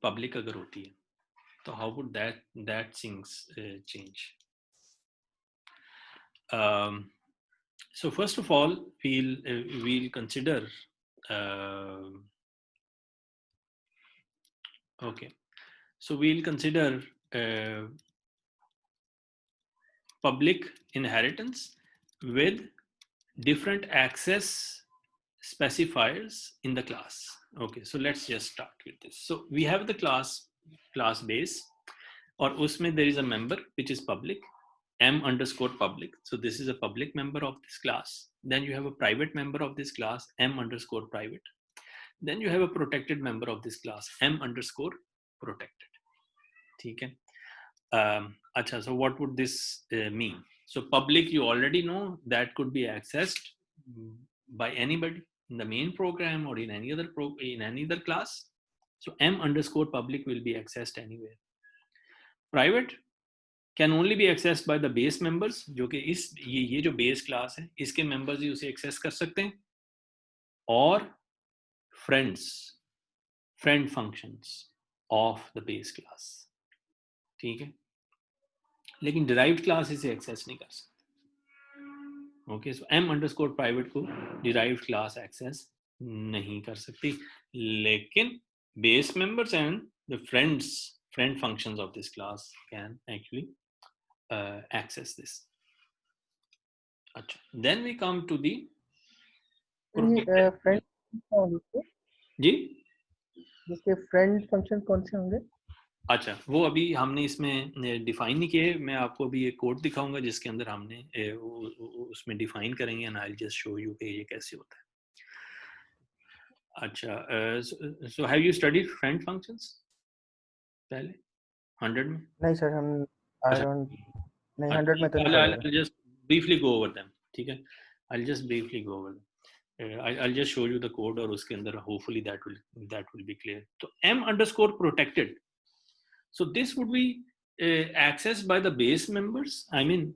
public अगर होती है, तो how would that things change? So first of all, we'll consider okay. So we'll consider public inheritance with different access specifiers in the class. Okay, so let's just start with this. So we have the class base, और उसमें there is a member which is public, m_public. So this is a public member of this class. Then you have a private member of this class, m_private. Then you have a protected member of this class, m_protected. ठीक है. Acha, so what would this mean? So public, you already know that could be accessed by anybody in the main program or in any other class. So m_public will be accessed anywhere. Private can only be accessed by the base members, जो कि ये जो base class है, इसके members ही उसे access कर सकते हैं, और friend functions of the base class, ठीक है. लेकिन derived class इसे access नहीं कर सकते. Okay, so m_private को derived class access नहीं कर सकती, लेकिन base members and the friend functions of this class can actually access this. अच्छा, then we come to the friend जी, जिसके friend function कौन से होंगे? अच्छा, वो अभी हमने इसमें डिफाइन नहीं किए. मैं आपको अभी एक कोड दिखाऊंगा जिसके अंदर हमने उसमें डिफाइन करेंगे, and I will just show you कि ये कैसे होता है. अच्छा, so have you studied friend functions पहले 100 में? नहीं सर, हम आई डोंट, नहीं 100 में तो नहीं पढ़ा. I'll just briefly go over them, ठीक है. I'll just briefly go over them. I'll just show you the code, और उसके अंदर hopefully that will be clear. तो m_protected, so this would be accessed by the base members. I mean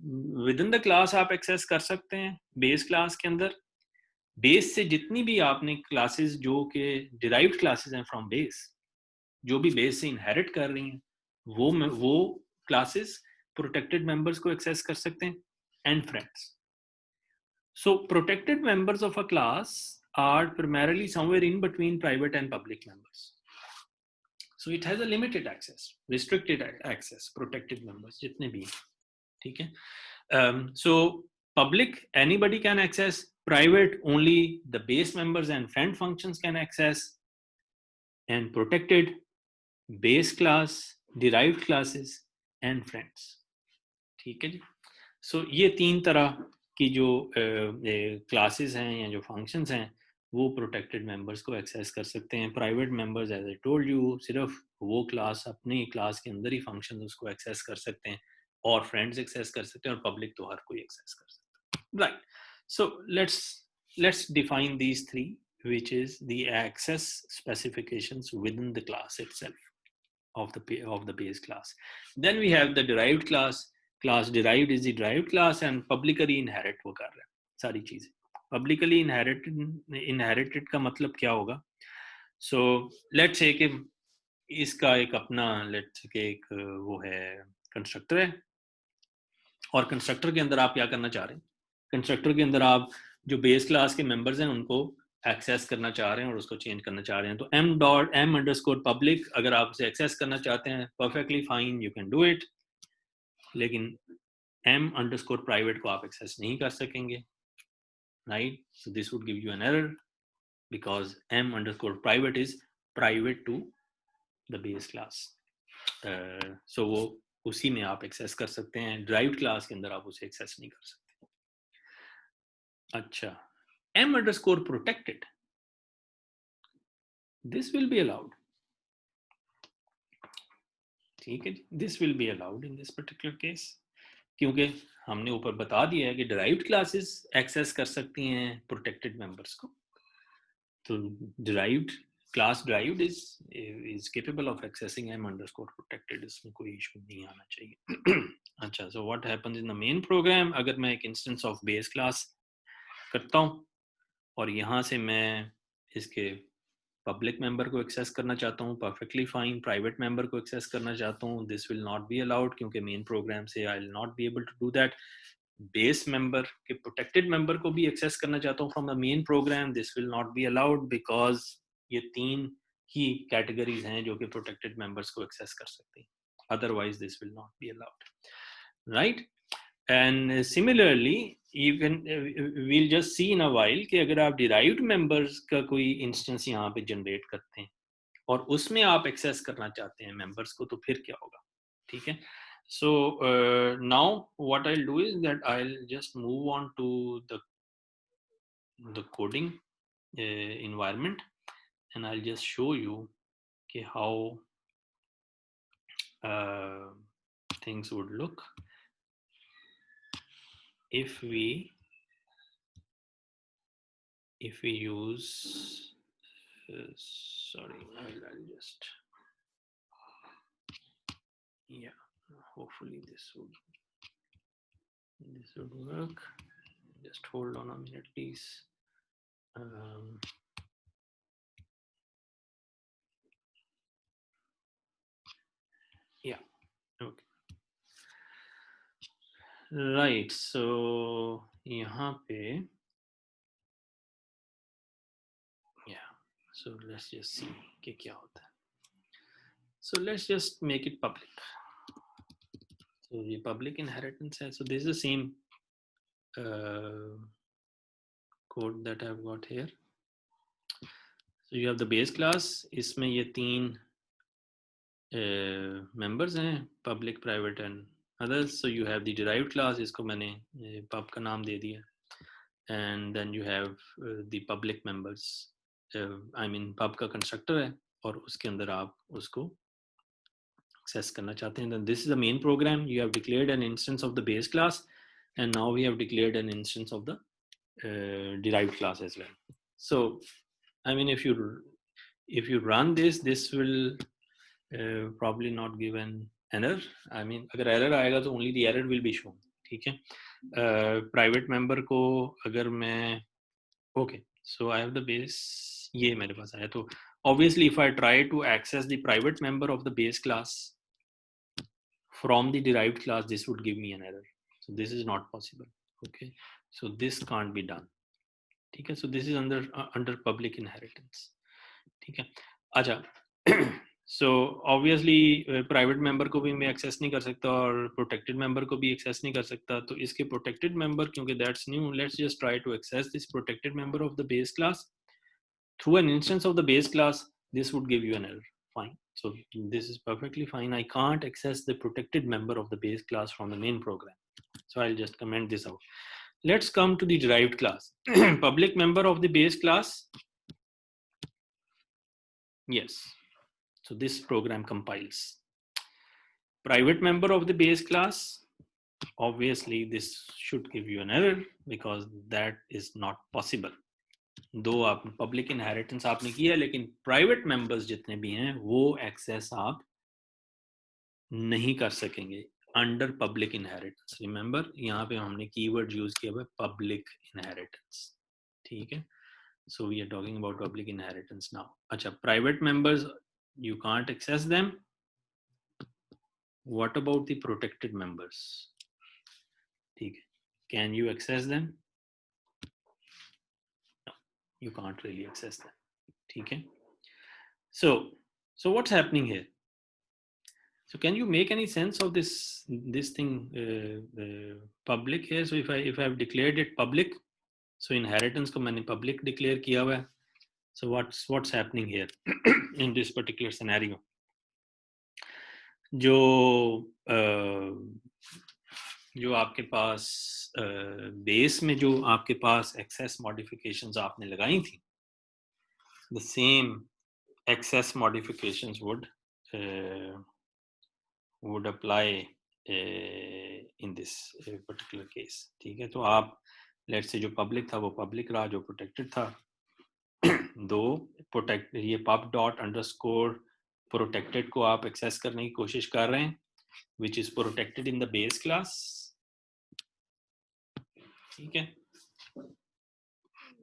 within the class आप access कर सकते हैं. base class के अंदर base से जितनी भी आपने classes जो कि derived classes हैं from base, जो भी base से inherit कर रही हैं, वो classes protected members को access कर सकते हैं, and friends. So protected members of a class are primarily somewhere in between private and public members. So it has a limited access, restricted access, protected members जितने भी, ठीक है. So public anybody can access, private only the base members and friend functions can access, and protected base class, derived classes and friends, ठीक है जी. So ये तीन तरह की जो classes हैं या जो functions हैं, वो protected members को access कर सकते हैं. private members as I told you, सिर्फ वो class अपनी class के अंदर ही functions उसको access कर सकते हैं, और friends access कर सकते हैं, और public तो हर कोई access कर सकता है. Right. So let's define these three, which is the access specifications within the class itself of the base class. Then we have the derived class. Class derived is the derived class, and publicly inherit वो कर रहा है सारी चीजें. Publicly inherited का मतलब क्या होगा? So let's say कि इसका एक अपना let's say कि एक वो है constructor है, और constructor के अंदर आप क्या करना चाह रहे हैं? constructor के अंदर आप जो base class के members हैं उनको एक्सेस करना चाह रहे हैं और उसको चेंज करना चाह रहे हैं. तो m_public अगर आप उसे एक्सेस करना चाहते हैं, perfectly fine, you can do it. लेकिन m_private को आप एक्सेस नहीं कर सकेंगे, right? So this would give you an error because m_private is private to the base class. So वो उसी में आप एक्सेस कर सकते हैं, derived class के अंदर आप उसे एक्सेस नहीं कर सकते. अच्छा, m_protected, this will be allowed. ठीक है, this will be allowed in this particular case, क्योंकि हमने ऊपर बता दिया है कि derived classes एक्सेस कर सकती हैं protected members को. तो derived class derived is capable of accessing m_protected, इसमें कोई इशू नहीं आना चाहिए. अच्छा, so what happens in the main program, अगर मैं एक instance of base class करता हूँ और यहाँ से मैं इसके पब्लिक मेंबर को एक्सेस करना चाहता हूँ, परफेक्टली फाइन. प्राइवेट मेंबर को एक्सेस करना चाहता हूँ, this will not be allowed, क्योंकि मेन प्रोग्राम से I will not be able to do that. Base member के प्रोटेक्टेड मेंबर को भी एक्सेस करना चाहता हूँ from the main program, this will not be allowed, because ये 3 ही कैटेगरीज हैं जो कि प्रोटेक्टेड मेंबर्स को एक्सेस कर सकते हैं. Otherwise this will not be allowed, right? And similarly, even we'll just see in a while कि अगर आप derived members का कोई instance यहाँ पे generate करते हैं और उसमें आप access करना चाहते हैं members को, तो फिर क्या होगा? ठीक है? So now what I'll do is that I'll just move on to the coding environment, and I'll just show you कि how things would look if we use sorry, I'll just, yeah, hopefully this would work. Just hold on a minute, please. Yeah, okay, right. So यहाँ पे, yeah, so let's just see कि क्या होता है. So let's just make it public. So ये public inheritance है. So this is the same code that I've got here. So you have the base class. इसमें ये 3 members हैं, public, private and others. So you have the derived class, इसको मैंने pub का नाम दे दिया. And then you have the public members. I mean pub का constructor है और उसके अंदर आप उसको access करना चाहते हैं. Then this is the main program. You have declared an instance of the base class, and now we have declared an instance of the derived class as well. So I mean if you run this will probably not give an error. I mean अगर error आएगा तो only the error will be shown. ठीक है? Private member को अगर मैं, okay, so I have the base, ये मेरे पास आया. तो obviously if I try to access the private member of the base class from the derived class, this would give me an error. So this is not possible. Okay, so this can't be done. ठीक है? So this is under public inheritance. ठीक है? अच्छा. So obviously private member को भी मैं access नहीं कर सकता और protected member को भी access नहीं कर सकता. तो इसके protected member, क्योंकि that's new, let's just try to access this protected member of the base class through an instance of the base class. This would give you an error. Fine. So this is perfectly fine. I can't access the protected member of the base class from the main program. So I'll just comment this out. Let's come to the derived class. Public member of the base class. Yes. So this program compiles. Private member of the base class. Obviously this should give you an error because that is not possible. दो आप public inheritance आपने किया, लेकिन private members जितने भी हैं वो access आप नहीं कर सकेंगे अंडर पब्लिक इनहेरिटेंस. रिमेंबर यहाँ पे हमने कीवर्ड यूज किया हुआ है पब्लिक इनहेरिटेंस. ठीक है? So we are talking about public inheritance now. अच्छा, private members you can't access them. What about the protected members? ठीक है, can you access them? You can't really access that. ठीक है? So what's happening here? So can you make any sense of this thing, public here? So if I have declared it public, so inheritance को मैंने public declare किया हुआ है. So what's happening here in this particular scenario? जो आपके पास base में जो आपके पास excess modifications आपने लगाई थी, the same excess modifications would apply in this particular case. ठीक है, तो आप let's say जो public था वो public रहा, जो protected था दो protect ये pub dot underscore protected को आप access करने की कोशिश कर रहे हैं, which is protected in the base class. ठीक है,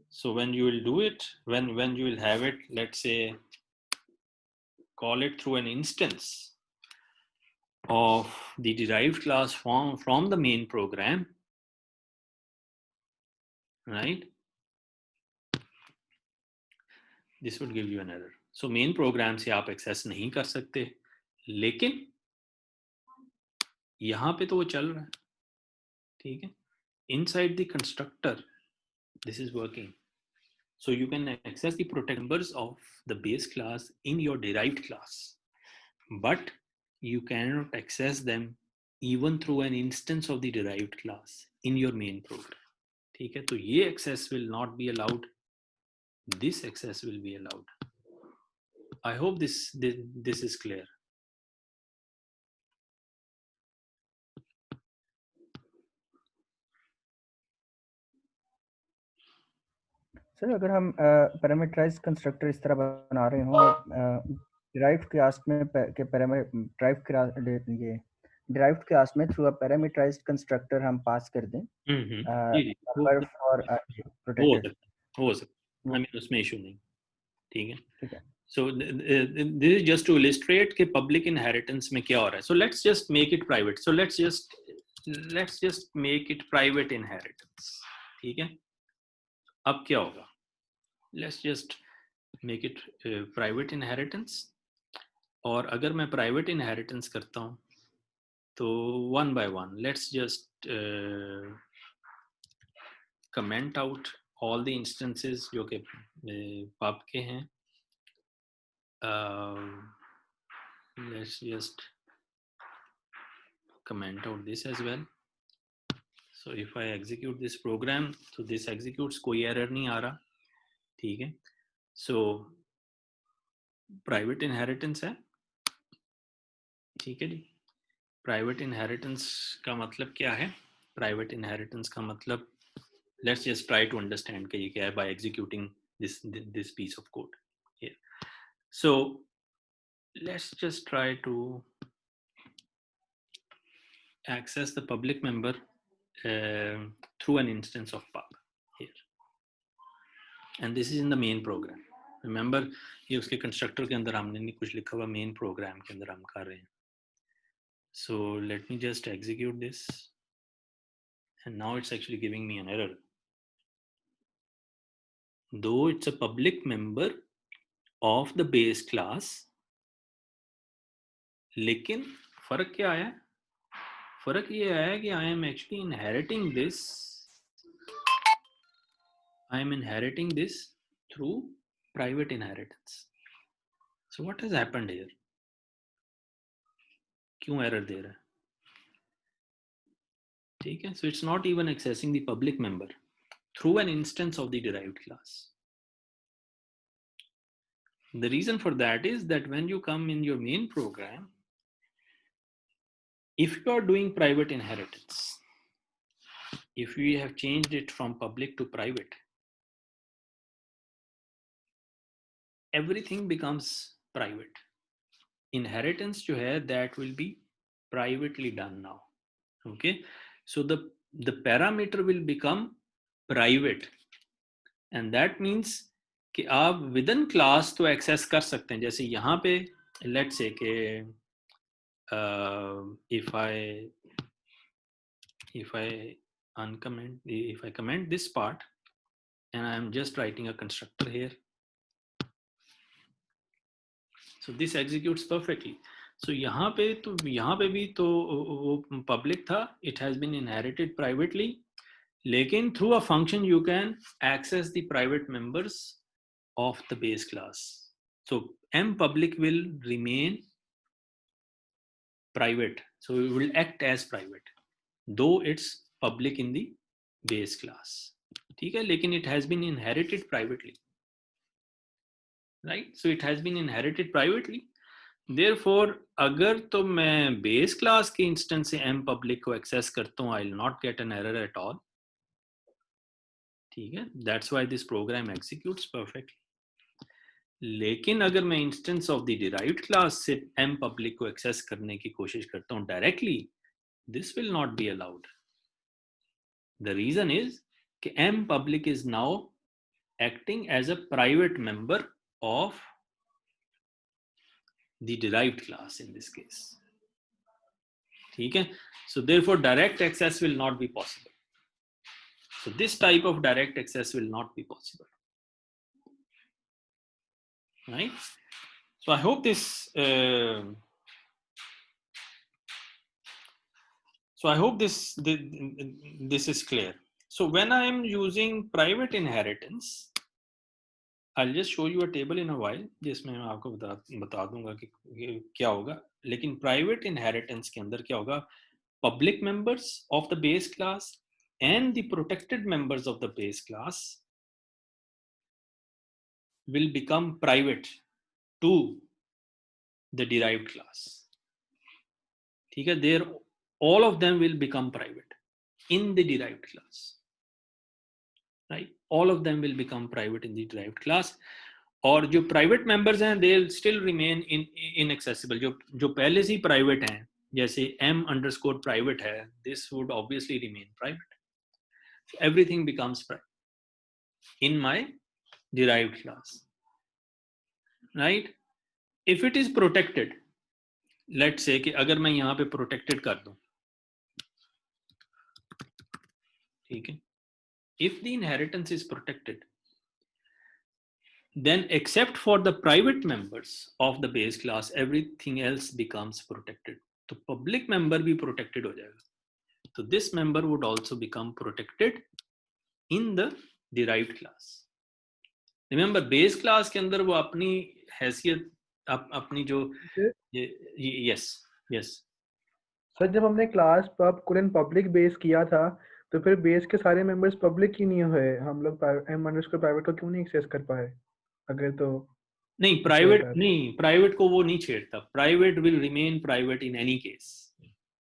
so when you will do it, when you will have it, let's say call it through an instance of the derived class from the main program, right? This would give you an error. So main program से आप access नहीं कर सकते, लेकिन यहाँ पे तो वो चल रहा है. ठीक है, inside the constructor this is working, so you can access the protect members of the base class in your derived class, but you cannot access them even through an instance of the derived class in your main program. ठीक है, तो ये access will not be allowed, this access will be allowed. I hope this is clear. Sir अगर हम parameterised constructor इस तरह बना रहे हों, डिराइव्ड क्लास में के डिराइव्ड क्लास में थ्रू अ पैरामीटराइज्ड कंस्ट्रक्टर हम पास कर दें नंबर फॉर प्रोटेक्टेड, हो सकता है, हमें उसमें इशू नहीं. ठीक है, ठीक है. So this is just to illustrate कि public inheritance में क्या हो रहा है. So let's just make it private. So let's just make it private inheritance. ठीक है, अब क्या होगा? Let's just make it private inheritance. और अगर मैं private inheritance करता हूँ तो one by one let's just comment out all the instances जो कि pub के हैं. Let's just comment out this as well. So if I execute this program, so this executes, कोई error नहीं आ रहा. ठीक है, so private inheritance है. ठीक है जी, private inheritance का मतलब क्या है? Private inheritance का मतलब, let's just try to understand कि ये क्या है by executing this piece of code here. So let's just try to access the public member through an instance of pub here, and this is in the main program. Remember, ये उसके constructor के अंदर हमने नहीं कुछ लिखा हुआ, main program के अंदर हम कर रहे हैं. So let me just execute this, and now it's actually giving me an error, though it's a public member of the base class. लेकिन फर्क क्या आया? फर्क ये आया कि I am actually inheriting this. I am inheriting this through private inheritance. So what has happened here? क्यों error दे रहा है? ठीक है, so it's not even accessing the public member through an instance of the derived class. The reason for that is that when you come in your main program, if you are doing private inheritance, if we have changed it from public to private, everything becomes private. Inheritance जो है, that will be privately done now. Okay, so the parameter will become private, and that means कि आप within class तो access कर सकते हैं. जैसे यहाँ पे let's say कि if I comment this part and I am just writing a constructor here, so this executes perfectly. सो यहाँ पे भी तो वो पब्लिक था, it has been inherited privately, लेकिन through a function you can access the private members of the base class. So m public will remain private, so it will act as private though it's public in the base class. ठीक है, लेकिन it has been inherited privately, right? So it has been inherited privately. Therefore अगर तो मैं base class के instance से m public को access करता हूँ, I will not get an error at all. ठीक है, that's why this program executes perfectly. लेकिन अगर मैं instance of the derived class से m पब्लिक को एक्सेस करने की कोशिश करता हूं directly, this will not be allowed. The reason is कि m public is now acting as a private member of the derived class in this case. ठीक है, so therefore direct access will not be possible. So this type of direct access will not be possible, right? So I hope this this is clear. So when I am using private inheritance, I'll just show you a table in a while जिसमें मैं आपको बता दूंगा कि क्या होगा. लेकिन private inheritance के अंदर क्या होगा, public members of the base class and the protected members of the base class will become private to the derived class. ठीक है, there all of them will become private in the derived class, right? All of them will become private in the derived class. और जो private members हैं they will still remain inaccessible. जो पहले से private हैं, जैसे m_ private है, this would obviously remain private. So everything becomes private in my derived class, right? If it is protected, let's say कि अगर मैं यहाँ पे protected कर दूं, ठीक है, if the inheritance is protected, then except for the private members of the base class, everything else becomes protected. तो public member भी protected हो जाएगा. So this member would also become protected in the derived class. Remember base class के अंदर वो अपनी हैसियत अपनी जो yes सर जब हमने क्लास कुरन पब्लिक बेस किया था तो फिर बेस के सारे मेंबर्स पब्लिक ही नहीं हुए, हम लोग m_ प्राइवेट को क्यों नहीं एक्सेस कर पाए? अगर तो नहीं, प्राइवेट को वो नहीं छेड़ता. Private will remain private in any case,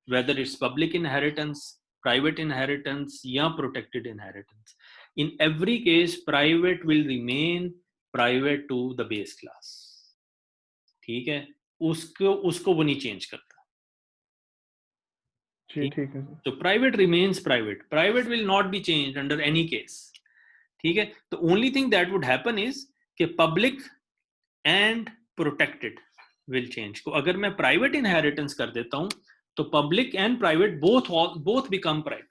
whether it's public inheritance, private inheritance या protected inheritance. In every case private will remain private to the base class. ठीक है, उसको वो नहीं चेंज करता. ठीक है. So private remains private will not be changed under any case. ठीक है, the only thing that would happen is कि public and protected will change. को अगर मैं private inheritance कर देता हूं तो public and private both become private.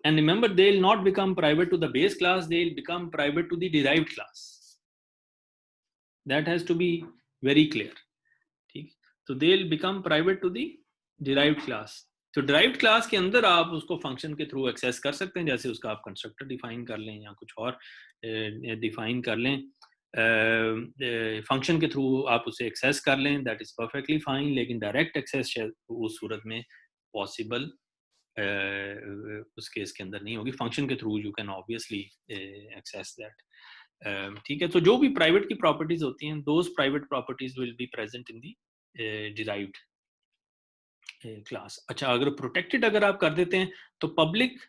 And remember, they will not become private to the base class, they will become private to the derived class. That has to be very clear. ठीक, so they will become private to the derived class. तो derived class के अंदर आप उसको function के through access कर सकते हैं, जैसे उसका आप कंस्ट्रक्टर डिफाइन कर लें या कुछ और डिफाइन कर लें, फंक्शन के थ्रू आप उसे एक्सेस कर लें, दैट इज परफेक्टली फाइन. लेकिन डायरेक्ट एक्सेस उस सूरत में पॉसिबल उस केस के अंदर नहीं होगी. फंक्शन के through you can obviously access that. ठीक है, तो जो भी प्राइवेट की प्रॉपर्टीज होती हैं, those private properties will be present in the derived class. अच्छा, अगर प्रोटेक्टेड अगर आप कर देते हैं तो public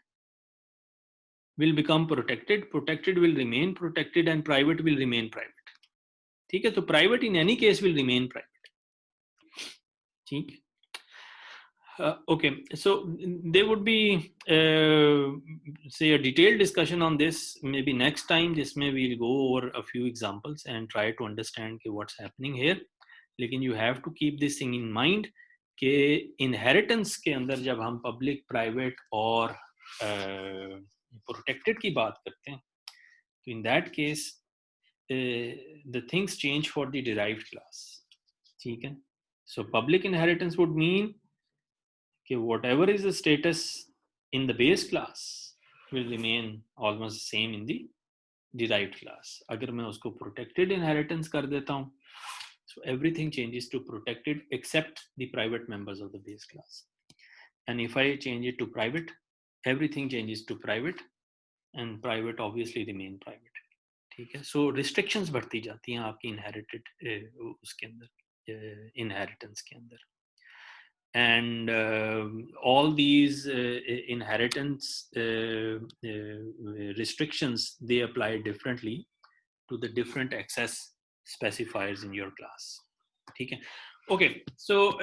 will become protected will remain protected and private will remain private. ठीक है, तो private in any case will remain private. ठीक. Okay, so there would be say a detailed discussion on this maybe next time, जिसमें we'll go over a few examples and try to understand what's happening here. लेकिन you have to keep this thing in mind कि inheritance के अंदर जब हम public, private और protected की बात करते हैं, तो in that case the things change for the derived class. ठीक है, So public inheritance would mean that whatever is the status in the base class will remain almost the same in the derived class. अगर मैं उसको protected inheritance कर देता हूँ, so everything changes to protected except the private members of the base class. And if I change it to private, everything changes to private, and private obviously remain private. ठीक है? So restrictions बढ़ती जाती हैं आपकी inherited उसके अंदर inheritance के अंदर. And all these inheritance restrictions, they apply differently to the different access specifiers in your class. Okay, okay. So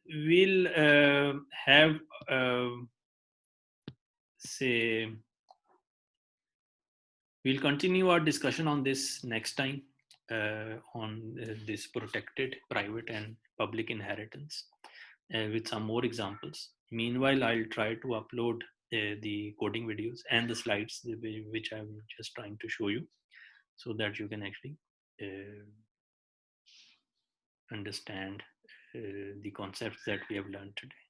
we'll have say we'll continue our discussion on this next time on this protected, private, and public inheritance. With some more examples. Meanwhile, I'll try to upload the coding videos and the slides which I'm just trying to show you, so that you can actually understand the concepts that we have learned today.